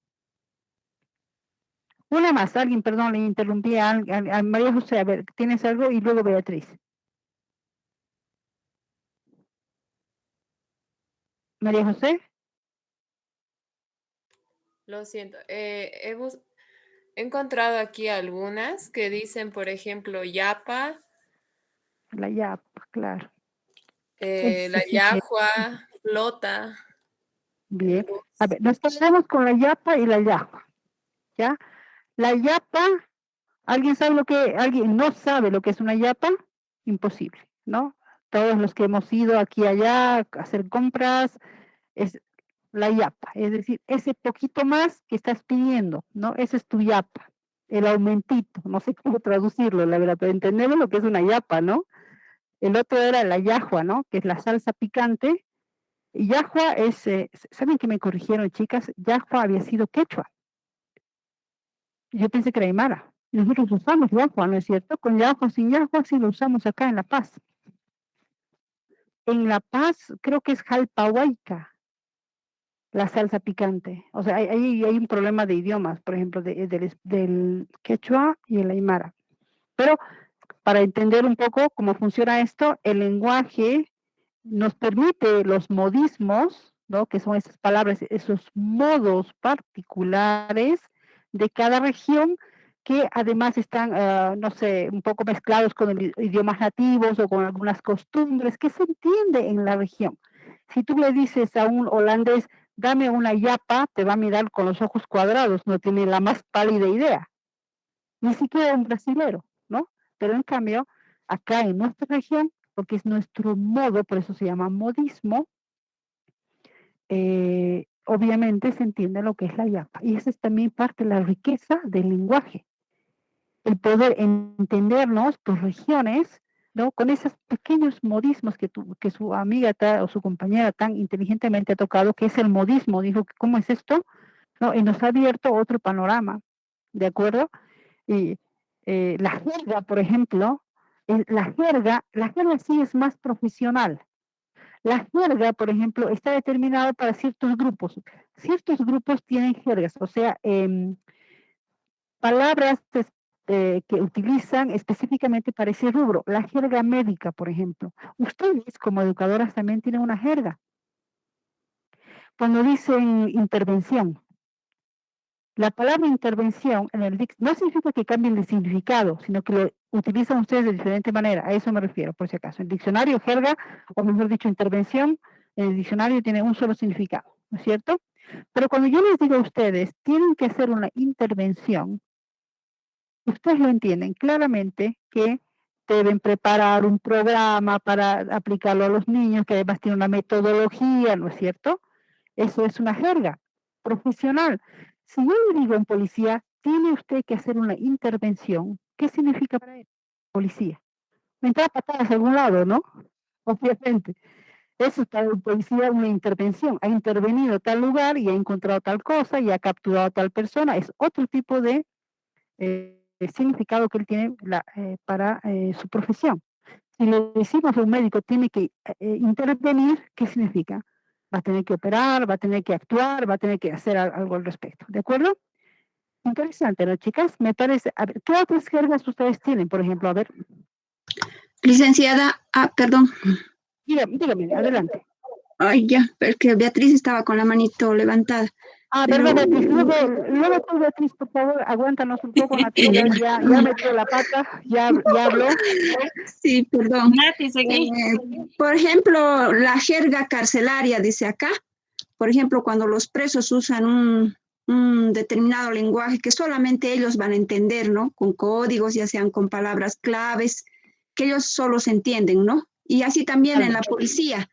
Una más, alguien, perdón, le interrumpí a María José, a ver, ¿tienes algo? Y luego Beatriz. María José. Lo siento. Hemos encontrado aquí algunas que dicen, por ejemplo, yapa. La YAP, claro. la Sí, sí, yahua, flota. bien. A ver, nos quedamos con la yapa y la yahua, ¿ya? La yapa, alguien no sabe lo que es una yapa? Imposible, ¿no? Todos los que hemos ido aquí y allá a hacer compras, es la yapa, es decir, ese poquito más que estás pidiendo, ¿no? Ese es tu yapa, el aumentito, no sé cómo traducirlo, la verdad, pero entendemos lo que es una yapa, ¿no? El otro era la yahua, ¿no? Que es la salsa picante. Y yahua es, ¿saben que me corrigieron, chicas? Yahua había sido quechua. Yo pensé que era aymara. Nosotros usamos yahua, ¿no es cierto? Con yahua, sin yahua, sí lo usamos acá en La Paz. En La Paz creo que es jalpahuayca, la salsa picante. O sea, hay un problema de idiomas, por ejemplo, del quechua y el aymara. Pero para entender un poco cómo funciona esto, el lenguaje nos permite los modismos, ¿no? Que son esas palabras, esos modos particulares de cada región que además están, no sé, un poco mezclados con idiomas nativos o con algunas costumbres que se entiende en la región. Si tú le dices a un holandés, dame una yapa, te va a mirar con los ojos cuadrados, no tiene la más pálida idea. Ni siquiera un brasilero, ¿no? Pero en cambio, acá en nuestra región, porque es nuestro modo, por eso se llama modismo, obviamente se entiende lo que es la yapa. Y esa es también parte de la riqueza del lenguaje. El poder entendernos por regiones, ¿no? Con esos pequeños modismos que su amiga o su compañera tan inteligentemente ha tocado, que es el modismo, dijo, ¿cómo es esto? ¿No? Y nos ha abierto otro panorama, ¿de acuerdo? Y la jerga, por ejemplo, la jerga sí es más profesional. La jerga, por ejemplo, está determinada para ciertos grupos. Ciertos grupos tienen jergas, o sea, palabras que utilizan específicamente para ese rubro. La jerga médica, por ejemplo. Ustedes, como educadoras, también tienen una jerga. Cuando dicen intervención, la palabra intervención en el no significa que cambien de significado, sino que lo utilizan ustedes de diferente manera. A eso me refiero, por si acaso. El diccionario, jerga, o mejor dicho, intervención, en el diccionario tiene un solo significado, ¿no es cierto? Pero cuando yo les digo a ustedes, tienen que hacer una intervención, ustedes lo entienden claramente que deben preparar un programa para aplicarlo a los niños, que además tiene una metodología, ¿no es cierto? Eso es una jerga profesional. Si yo le digo a un policía, tiene usted que hacer una intervención, ¿qué significa para él? Policía. Me entra patadas a algún lado, ¿no? Obviamente. Eso es para un policía una intervención. Ha intervenido tal lugar y ha encontrado tal cosa y ha capturado a tal persona. Es otro tipo de significado que él tiene para su profesión. Si le decimos a un médico tiene que intervenir, ¿qué significa? Va a tener que operar, va a tener que actuar, va a tener que hacer algo al respecto. ¿De acuerdo? Interesante, ¿no, chicas? Me parece. A ver, ¿qué otras jergas ustedes tienen, por ejemplo? A ver. Licenciada, perdón. Dígame, adelante. Ay, ya, porque Beatriz estaba con la manito levantada. Verdad, Beatriz. Luego tú, Beatriz, por favor, aguántanos un poco, Natalia, ya metió la pata, ya habló. Sí, perdón. Por ejemplo, la jerga carcelaria, dice acá. Por ejemplo, cuando los presos usan un determinado lenguaje que solamente ellos van a entender, ¿no? Con códigos, ya sean con palabras claves, que ellos solo se entienden, ¿no? Y así también en la policía.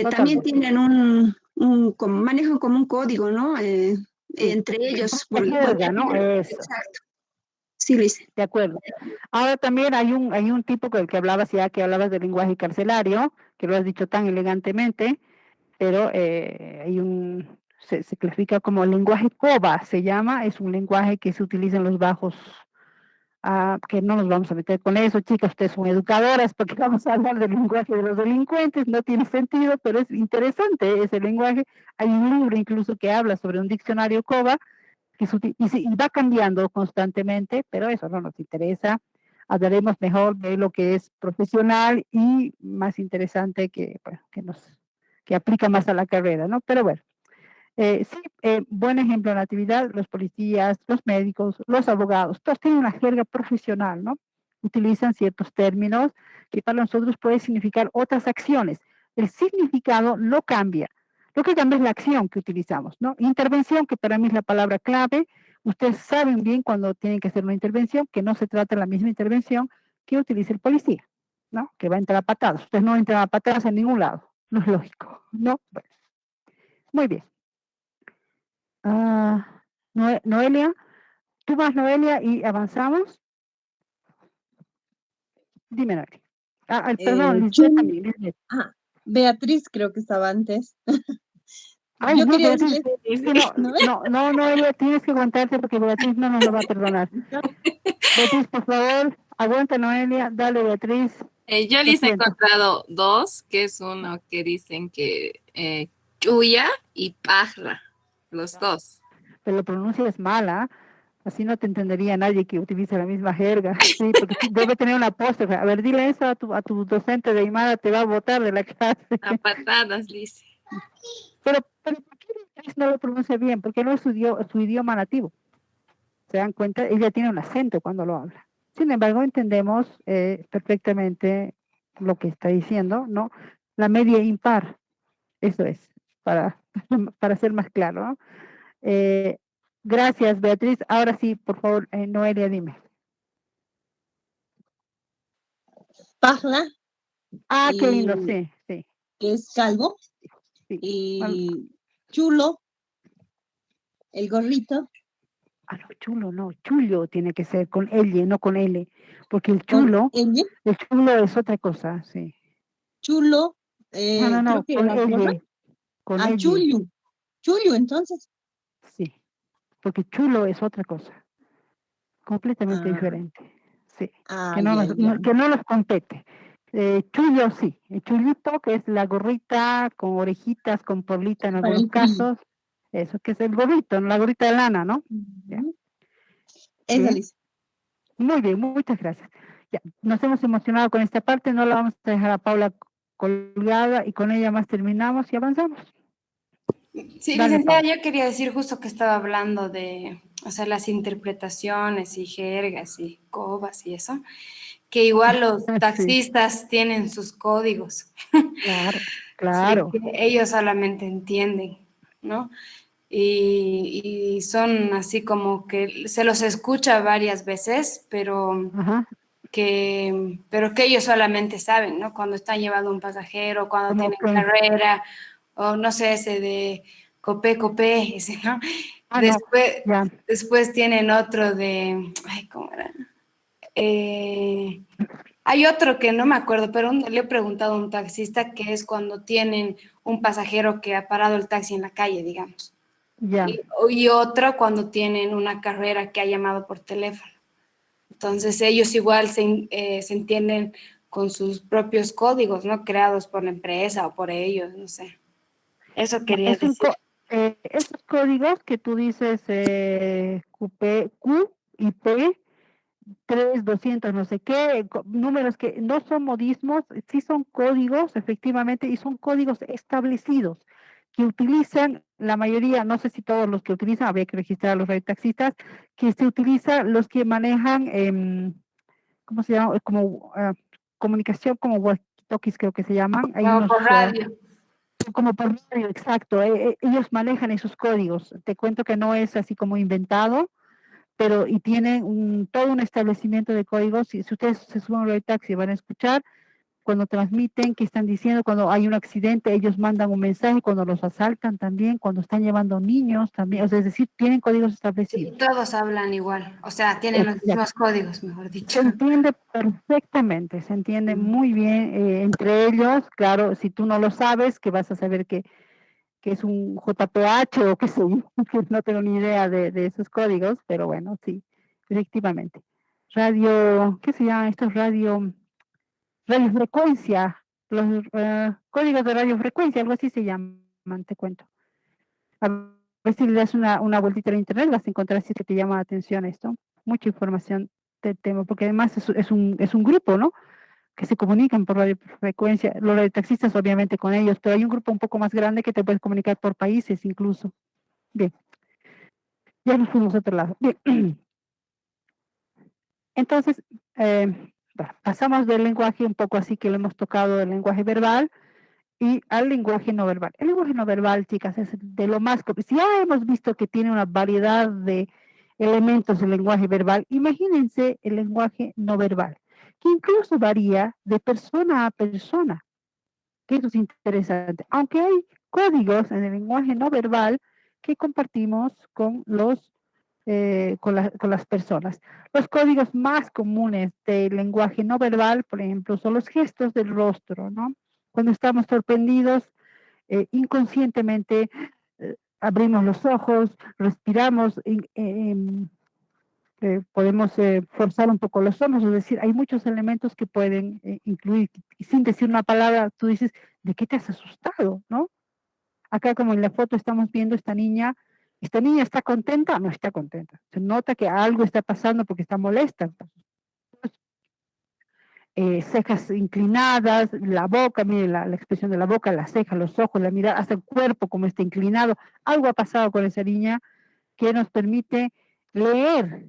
También tienen manejan como un código, ¿no? Entre ellos. Jerga, ¿no? Exacto. Sí, Luis. De acuerdo. Ahora también hay un tipo que hablabas ya, que hablabas del lenguaje carcelario, que lo has dicho tan elegantemente, pero se clasifica como lenguaje COBA, se llama, es un lenguaje que se utiliza en los bajos, que no nos vamos a meter con eso, chicas, ustedes son educadoras, porque vamos a hablar del lenguaje de los delincuentes, no tiene sentido, pero es interesante ese lenguaje. Hay un libro incluso que habla sobre un diccionario COBA, y va cambiando constantemente, pero eso no nos interesa. Hablaremos mejor de lo que es profesional y más interesante que aplica más a la carrera, ¿no? Pero bueno, buen ejemplo de natividad, los policías, los médicos, los abogados, todos tienen una jerga profesional, ¿no? utilizan ciertos términos que para nosotros puede significar otras acciones. El significado no cambia. Lo que cambia es la acción que utilizamos, ¿no? Intervención, que para mí es la palabra clave. Ustedes saben bien cuando tienen que hacer una intervención, que no se trata de la misma intervención que utiliza el policía, ¿no? Que va a entrar a patadas. Ustedes no entran a patadas en ningún lado. No es lógico, ¿no? Bueno, muy bien. Noelia, tú vas, Noelia, y avanzamos. Dime, Noelia. Perdón, Lisbeth también. Lisbeth. Beatriz creo que estaba antes. Ay, Yo no, quería Beatriz, decirles, no, Noelia, tienes que aguantarte porque Beatriz no nos lo va a perdonar. Beatriz, por favor, aguanta, Noelia, dale, Beatriz. Yo Lo les he siento. encontrado dos, que es uno que dicen que chuya y parra, los dos. Pero lo pronuncias mal, ¿ah? Así no te entendería nadie que utilice la misma jerga. Sí, porque debe tener una apóstrofe. A ver, dile eso a tu docente de Aymara, te va a botar de la clase. A patadas, dice. Pero ¿por qué Beatriz no lo pronuncia bien? Porque no es su idioma nativo. ¿Se dan cuenta? Ella tiene un acento cuando lo habla. Sin embargo, entendemos perfectamente lo que está diciendo, ¿no? La media impar, eso es, para ser más claro, ¿no? Gracias, Beatriz. Ahora sí, por favor, Noelia, dime. Pajla. Qué lindo, sí. Que es calvo. Sí. Y chulo. El gorrito. No, chulo, no, chullo tiene que ser con L, no con L, porque el chulo es otra cosa, sí. Chulo, no, creo que con la forma. L, con L. Chullo. Chullo, entonces. Sí, porque chulo es otra cosa, completamente diferente, sí, que no nos compete. Chullo sí, el chullito, que es la gorrita con orejitas, con polita en algunos casos, eso que es el gorrito, la gorrita de lana, ¿no? Esa, Liz. Muy bien, muchas gracias. Ya, nos hemos emocionado con esta parte, no la vamos a dejar a Paula colgada y con ella más terminamos y avanzamos. Sí, Dale, licenciada, Paula. yo quería decir justo que estaba hablando de, o sea, las interpretaciones y jergas y cobas y eso, que igual los taxistas tienen sus códigos. Claro. Sí, que ellos solamente entienden, ¿no? Y son así como que se los escucha varias veces, pero que ellos solamente saben, ¿no? Cuando están llevando un pasajero, cuando tienen carrera, o no sé, ese de copé, ese, ¿no? Después tienen otro de, ay, ¿cómo era? Hay otro que no me acuerdo, pero le he preguntado a un taxista que es cuando tienen un pasajero que ha parado el taxi en la calle, digamos. Y otro cuando tienen una carrera que ha llamado por teléfono. Entonces ellos igual se entienden con sus propios códigos, ¿no? Creados por la empresa o por ellos, no sé. Eso quería decir. Esos códigos que tú dices, Q y P, 3, 200, no sé qué, números que no son modismos, sí son códigos, efectivamente, y son códigos establecidos que utilizan la mayoría, no sé si todos los que utilizan, habría que registrar a los radiotaxistas, que se utilizan los que manejan, ¿cómo se llama? Como comunicación como walkie-talkies creo que se llaman. Hay unos, por radio. Como por radio, exacto. Ellos manejan esos códigos. Te cuento que no es así como inventado, pero y tienen todo un establecimiento de códigos. Si ustedes se suben a un taxi van a escuchar cuando transmiten, qué están diciendo, cuando hay un accidente, ellos mandan un mensaje, cuando los asaltan también, cuando están llevando niños también, o sea, es decir, tienen códigos establecidos. Y todos hablan igual, o sea, tienen los mismos códigos, mejor dicho. Se entiende perfectamente, se entiende muy bien entre ellos, claro, si tú no lo sabes, que vas a saber que es un JPH o qué sé yo, que no tengo ni idea de esos códigos, pero bueno, sí, efectivamente. Radio, ¿qué se llama? Esto es radiofrecuencia, los códigos de radiofrecuencia, algo así se llaman, te cuento. A ver si le das una vueltita a internet, vas a encontrar si te llama la atención esto. Mucha información del tema, porque además es un grupo, ¿no? Que se comunican por radiofrecuencia, los radiotaxistas obviamente con ellos, pero hay un grupo un poco más grande que te puedes comunicar por países incluso. Bien, ya nos fuimos a otro lado. Bien. Entonces, Bueno, pasamos del lenguaje un poco así que lo hemos tocado, del lenguaje verbal, y al lenguaje no verbal. El lenguaje no verbal, chicas, es de lo más... Si ya hemos visto que tiene una variedad de elementos del lenguaje verbal, imagínense el lenguaje no verbal, que incluso varía de persona a persona, que eso es interesante. Aunque hay códigos en el lenguaje no verbal que compartimos con con las personas. Los códigos más comunes del lenguaje no verbal, por ejemplo, son los gestos del rostro, ¿no? Cuando estamos sorprendidos, inconscientemente abrimos los ojos, respiramos, podemos forzar un poco los ojos, es decir, hay muchos elementos que pueden incluir, y sin decir una palabra, tú dices, ¿de qué te has asustado? ¿No? Acá como en la foto estamos viendo esta niña está contenta, no está contenta, se nota que algo está pasando porque está molesta. Cejas inclinadas, la boca, mire la expresión de la boca, las cejas, los ojos, la mirada, hasta el cuerpo como está inclinado, algo ha pasado con esa niña que nos permite leer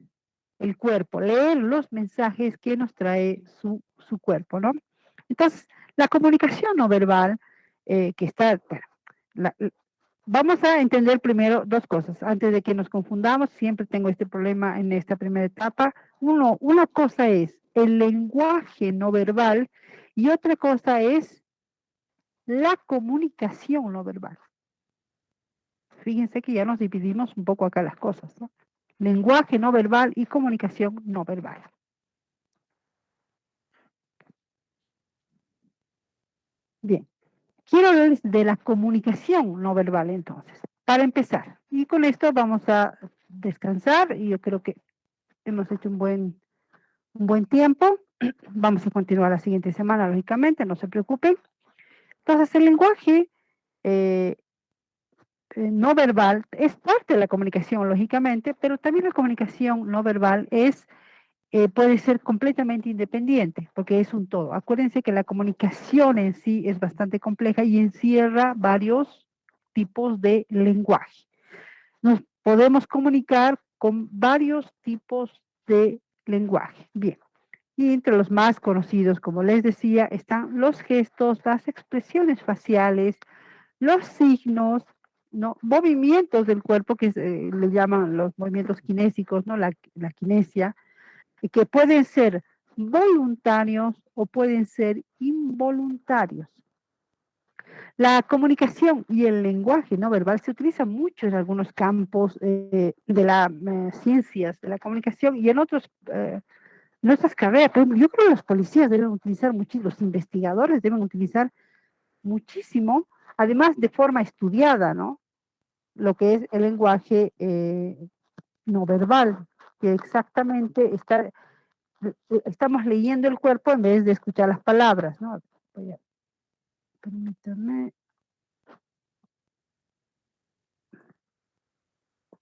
el cuerpo, leer los mensajes que nos trae su cuerpo, ¿no? Entonces, la comunicación no verbal, que está, vamos a entender primero dos cosas, antes de que nos confundamos, siempre tengo este problema en esta primera etapa. Una cosa es el lenguaje no verbal y otra cosa es la comunicación no verbal. Fíjense que ya nos dividimos un poco acá las cosas, ¿no? Lenguaje no verbal y comunicación no verbal. Bien, quiero hablarles de la comunicación no verbal entonces, para empezar. Y con esto vamos a descansar y yo creo que hemos hecho un buen tiempo. Vamos a continuar la siguiente semana, lógicamente, no se preocupen. Entonces, el lenguaje no verbal es parte de la comunicación, lógicamente, pero también la comunicación no verbal puede ser completamente independiente, porque es un todo. Acuérdense que la comunicación en sí es bastante compleja y encierra varios tipos de lenguaje. Nos podemos comunicar con varios tipos de lenguaje. Bien. Y entre los más conocidos, como les decía, están los gestos, las expresiones faciales, los signos, ¿no? Movimientos del cuerpo que le llaman los movimientos kinésicos, ¿no? La kinesia, que pueden ser voluntarios o pueden ser involuntarios. La comunicación y el lenguaje no verbal se utiliza mucho en algunos campos de las ciencias de la comunicación y en otros nuestras carreras. Yo creo que los policías deben utilizar muchísimo, los investigadores deben utilizar muchísimo, además de forma estudiada, ¿no? Lo que es el lenguaje no verbal, que exactamente estamos leyendo el cuerpo en vez de escuchar las palabras, ¿no? Permítanme.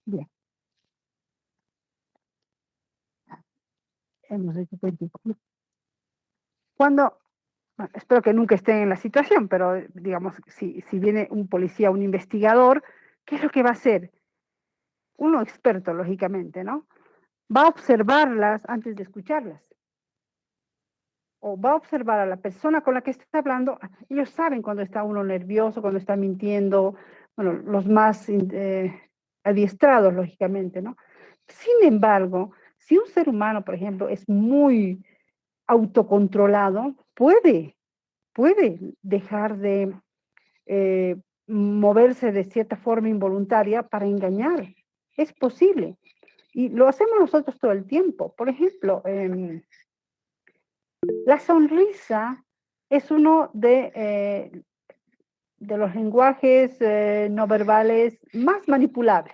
Bien. Hemos hecho cuando, bueno, espero que nunca estén en la situación, pero digamos, si viene un policía, un investigador, ¿qué es lo que va a hacer? Uno experto, lógicamente, ¿no? Va a observarlas antes de escucharlas. O va a observar a la persona con la que está hablando. Ellos saben cuando está uno nervioso, cuando está mintiendo, bueno, los más adiestrados, lógicamente, ¿no? Sin embargo, si un ser humano, por ejemplo, es muy autocontrolado, puede dejar de moverse de cierta forma involuntaria para engañar. Es posible. Y lo hacemos nosotros todo el tiempo. Por ejemplo, la sonrisa es uno de los lenguajes no verbales más manipulables.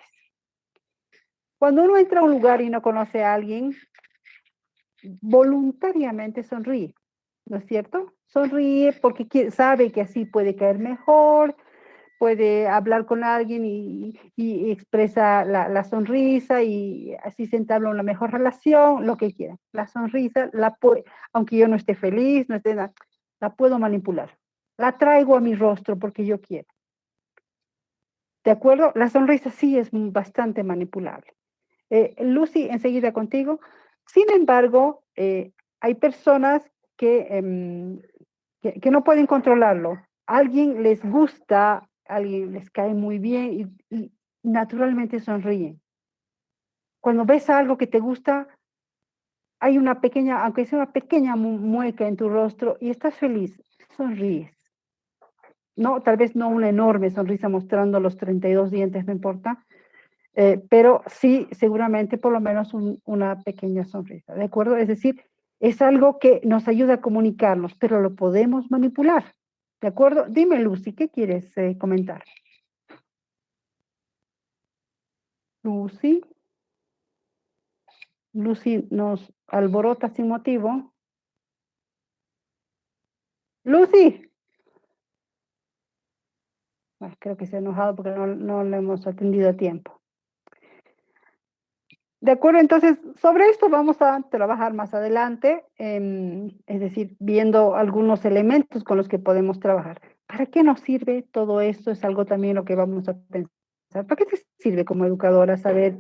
Cuando uno entra a un lugar y no conoce a alguien, voluntariamente sonríe, ¿no es cierto? Sonríe porque sabe que así puede caer mejor, puede hablar con alguien y expresa la sonrisa y así se entabla una mejor relación, lo que quiera. La sonrisa, aunque yo no esté feliz, no esté nada, la puedo manipular. La traigo a mi rostro porque yo quiero. ¿De acuerdo? La sonrisa sí es bastante manipulable. Lucy, enseguida contigo. Sin embargo, hay personas que no pueden controlarlo. A alguien les gusta, a alguien les cae muy bien y naturalmente sonríen. Cuando ves algo que te gusta, hay una pequeña, aunque sea una pequeña mueca en tu rostro y estás feliz, sonríes. No, tal vez no una enorme sonrisa mostrando los 32 dientes, no importa, pero sí, seguramente por lo menos una pequeña sonrisa, ¿de acuerdo? Es decir, es algo que nos ayuda a comunicarnos, pero lo podemos manipular, ¿de acuerdo? Dime, Lucy, ¿qué quieres comentar? Lucy. Lucy nos alborota sin motivo. Lucy. Bueno, creo que se ha enojado porque no le hemos atendido a tiempo. De acuerdo, entonces, sobre esto vamos a trabajar más adelante, es decir, viendo algunos elementos con los que podemos trabajar. ¿Para qué nos sirve todo esto? Es algo también lo que vamos a pensar. ¿Para qué te sirve como educadora saber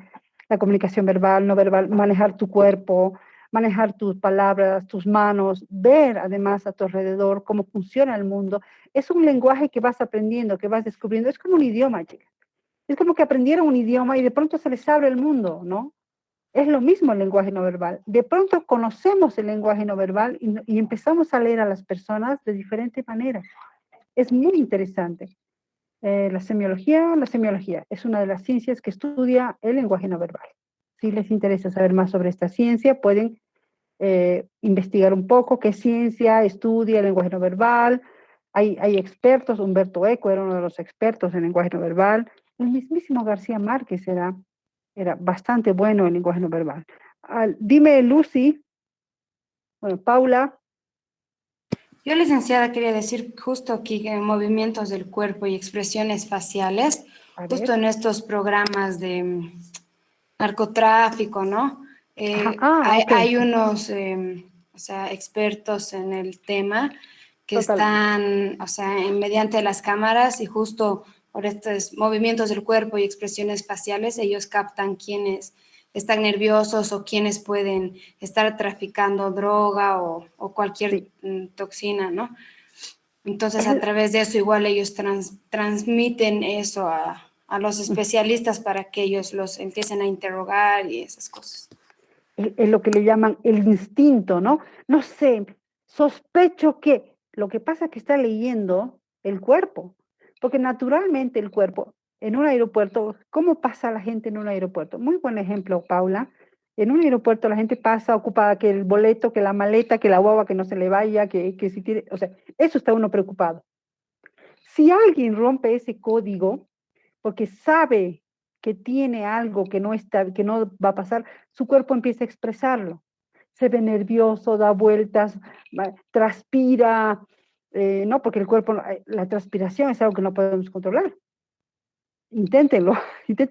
la comunicación verbal, no verbal, manejar tu cuerpo, manejar tus palabras, tus manos, ver además a tu alrededor cómo funciona el mundo? Es un lenguaje que vas aprendiendo, que vas descubriendo. Es como un idioma, chicas. Es como que aprendieron un idioma y de pronto se les abre el mundo, ¿no? Es lo mismo el lenguaje no verbal. De pronto conocemos el lenguaje no verbal y empezamos a leer a las personas de diferente manera. Es muy interesante. La semiología es una de las ciencias que estudia el lenguaje no verbal. Si les interesa saber más sobre esta ciencia, pueden investigar un poco qué ciencia estudia el lenguaje no verbal. Hay expertos, Humberto Eco era uno de los expertos en lenguaje no verbal. El mismísimo García Márquez era bastante bueno en lenguaje no verbal. Dime, Lucy, bueno, Paula. Yo, licenciada, quería decir justo aquí que movimientos del cuerpo y expresiones faciales, justo en estos programas de narcotráfico, ¿no? Hay unos, o sea, expertos en el tema que están, o sea, mediante las cámaras y justo por estos movimientos del cuerpo y expresiones faciales, ellos captan quiénes están nerviosos o quienes pueden estar traficando droga o cualquier toxina, ¿no? Entonces, a través de eso, igual ellos transmiten eso a los especialistas para que ellos los empiecen a interrogar y esas cosas. Es lo que le llaman el instinto, ¿no? No sé, sospecho que lo que pasa es que está leyendo el cuerpo, porque naturalmente el cuerpo, en un aeropuerto, ¿cómo pasa la gente en un aeropuerto? Muy buen ejemplo, Paula. En un aeropuerto la gente pasa ocupada, que el boleto, que la maleta, que la guagua que no se le vaya, que si tiene, o sea, eso está uno preocupado. Si alguien rompe ese código, porque sabe que tiene algo que no va a pasar, su cuerpo empieza a expresarlo. Se ve nervioso, da vueltas, transpira, no, porque el cuerpo, la transpiración es algo que no podemos controlar. Inténtenlo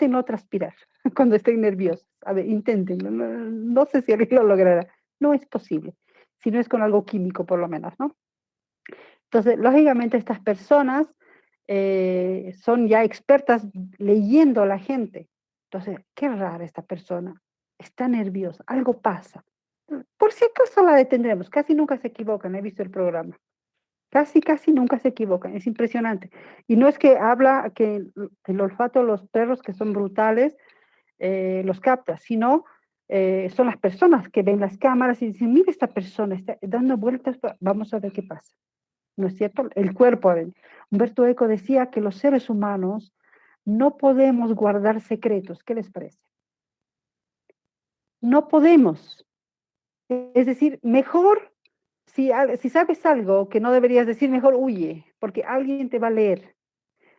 no transpirar cuando estén nerviosos. A ver, inténtenlo. No sé si alguien lo logrará. No es posible, si no es con algo químico por lo menos, ¿no? Entonces, lógicamente estas personas son ya expertas leyendo a la gente. Entonces, qué rara esta persona. Está nerviosa, algo pasa. Por si acaso la detendremos. Casi nunca se equivocan, he visto el programa. Casi nunca se equivocan, es impresionante. Y no es que habla que el olfato de los perros, que son brutales, los capta, sino son las personas que ven las cámaras y dicen, mira, esta persona está dando vueltas, vamos a ver qué pasa. ¿No es cierto? El cuerpo. Humberto Eco decía que los seres humanos no podemos guardar secretos. ¿Qué les parece? No podemos. Es decir, mejor... Si sabes algo que no deberías decir, mejor huye, porque alguien te va a leer.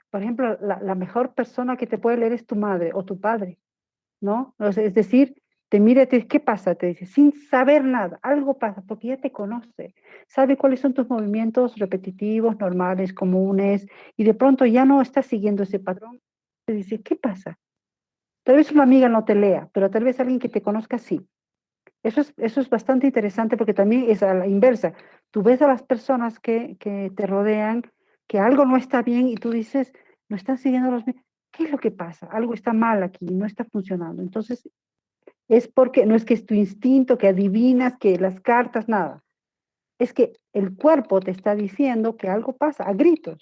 Por ejemplo, la mejor persona que te puede leer es tu madre o tu padre, ¿no? Es decir, te mira y te dice, ¿qué pasa? Te dice, sin saber nada, algo pasa, porque ya te conoce, sabe cuáles son tus movimientos repetitivos, normales, comunes, y de pronto ya no estás siguiendo ese patrón. Te dice, ¿qué pasa? Tal vez una amiga no te lea, pero tal vez alguien que te conozca sí. Eso es bastante interesante porque también es a la inversa. Tú ves a las personas que te rodean, que algo no está bien y tú dices, no están siguiendo los... ¿Qué es lo que pasa? Algo está mal aquí, no está funcionando. Entonces, Es porque no es que es tu instinto, que adivinas, que las cartas, nada. Es que el cuerpo te está diciendo que algo pasa a gritos.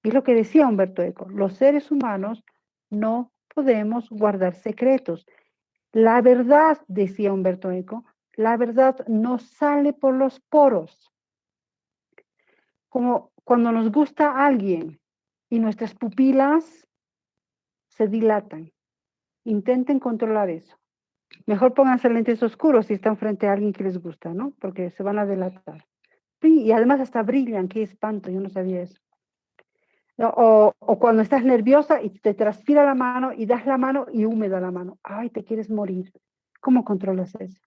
Y es lo que decía Humberto Eco, los seres humanos no podemos guardar secretos. La verdad, decía Humberto Eco, la verdad no sale por los poros. Como cuando nos gusta a alguien y nuestras pupilas se dilatan. Intenten controlar eso. Mejor pónganse lentes oscuros si están frente a alguien que les gusta, ¿no? Porque se van a delatar. Y además hasta brillan, qué espanto, yo no sabía eso. O cuando estás nerviosa y te transpira la mano y das la mano y húmeda la mano. Ay, te quieres morir. ¿Cómo controlas eso?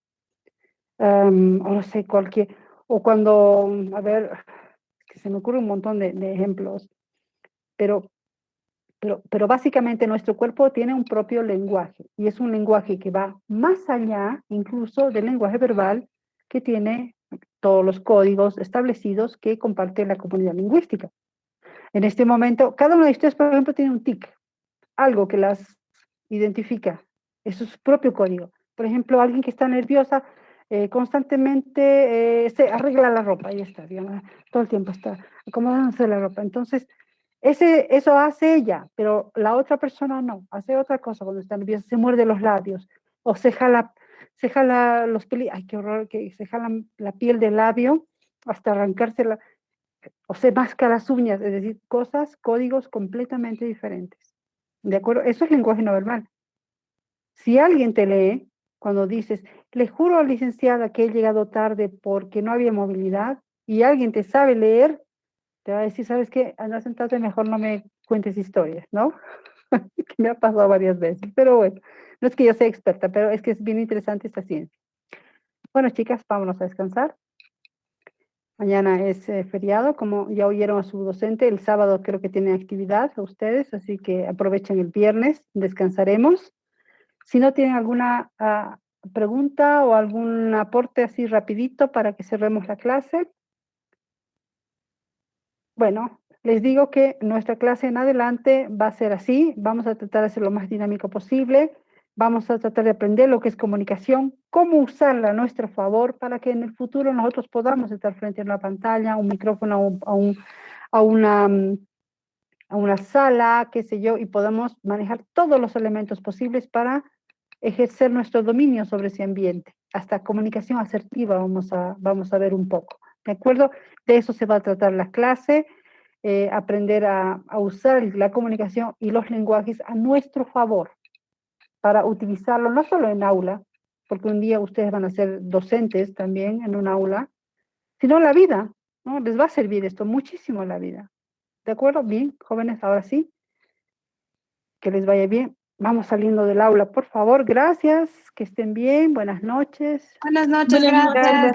O no sé, cualquier... O cuando, a ver, que se me ocurre un montón de ejemplos, pero básicamente nuestro cuerpo tiene un propio lenguaje y es un lenguaje que va más allá incluso del lenguaje verbal que tiene todos los códigos establecidos que comparte la comunidad lingüística. En este momento, cada uno de ustedes, por ejemplo, tiene un tic, algo que las identifica, es su propio código. Por ejemplo, alguien que está nerviosa constantemente se arregla la ropa, y está, digamos, todo el tiempo está acomodándose la ropa. Entonces, eso hace ella, pero la otra persona no, hace otra cosa cuando está nerviosa, se muerde los labios, o se jala los pelos, ay, qué horror, que se jala la piel del labio hasta arrancársela, o se masca las uñas, es decir, códigos completamente diferentes. ¿De acuerdo? Eso es lenguaje no verbal. Si alguien te lee, cuando dices, le juro, licenciada, que he llegado tarde porque no había movilidad, y alguien te sabe leer, te va a decir, ¿sabes qué? Anda, sentate, mejor no me cuentes historias, ¿no? Que me ha pasado varias veces, pero bueno, no es que yo sea experta, pero es que es bien interesante esta ciencia. Bueno, chicas, vámonos a descansar. Mañana es feriado, como ya oyeron a su docente, el sábado creo que tienen actividad a ustedes, así que aprovechen el viernes, descansaremos. Si no tienen alguna pregunta o algún aporte así rapidito para que cerremos la clase. Bueno, les digo que nuestra clase en adelante va a ser así, vamos a tratar de ser lo más dinámico posible, vamos a tratar de aprender lo que es comunicación, cómo usarla a nuestro favor para que en el futuro nosotros podamos estar frente a una pantalla, a un micrófono, a una sala, qué sé yo, y podamos manejar todos los elementos posibles para ejercer nuestro dominio sobre ese ambiente. Hasta comunicación asertiva vamos a ver un poco, ¿de acuerdo? De eso se va a tratar la clase, aprender a usar la comunicación y los lenguajes a nuestro favor, para utilizarlo no solo en aula, porque un día ustedes van a ser docentes también en un aula, sino en la vida, ¿no? Les va a servir esto muchísimo en la vida. ¿De acuerdo? Bien, jóvenes, ahora sí. Que les vaya bien. Vamos saliendo del aula, por favor. Gracias. Que estén bien. Buenas noches. Buenas noches, Buenas gracias. noches.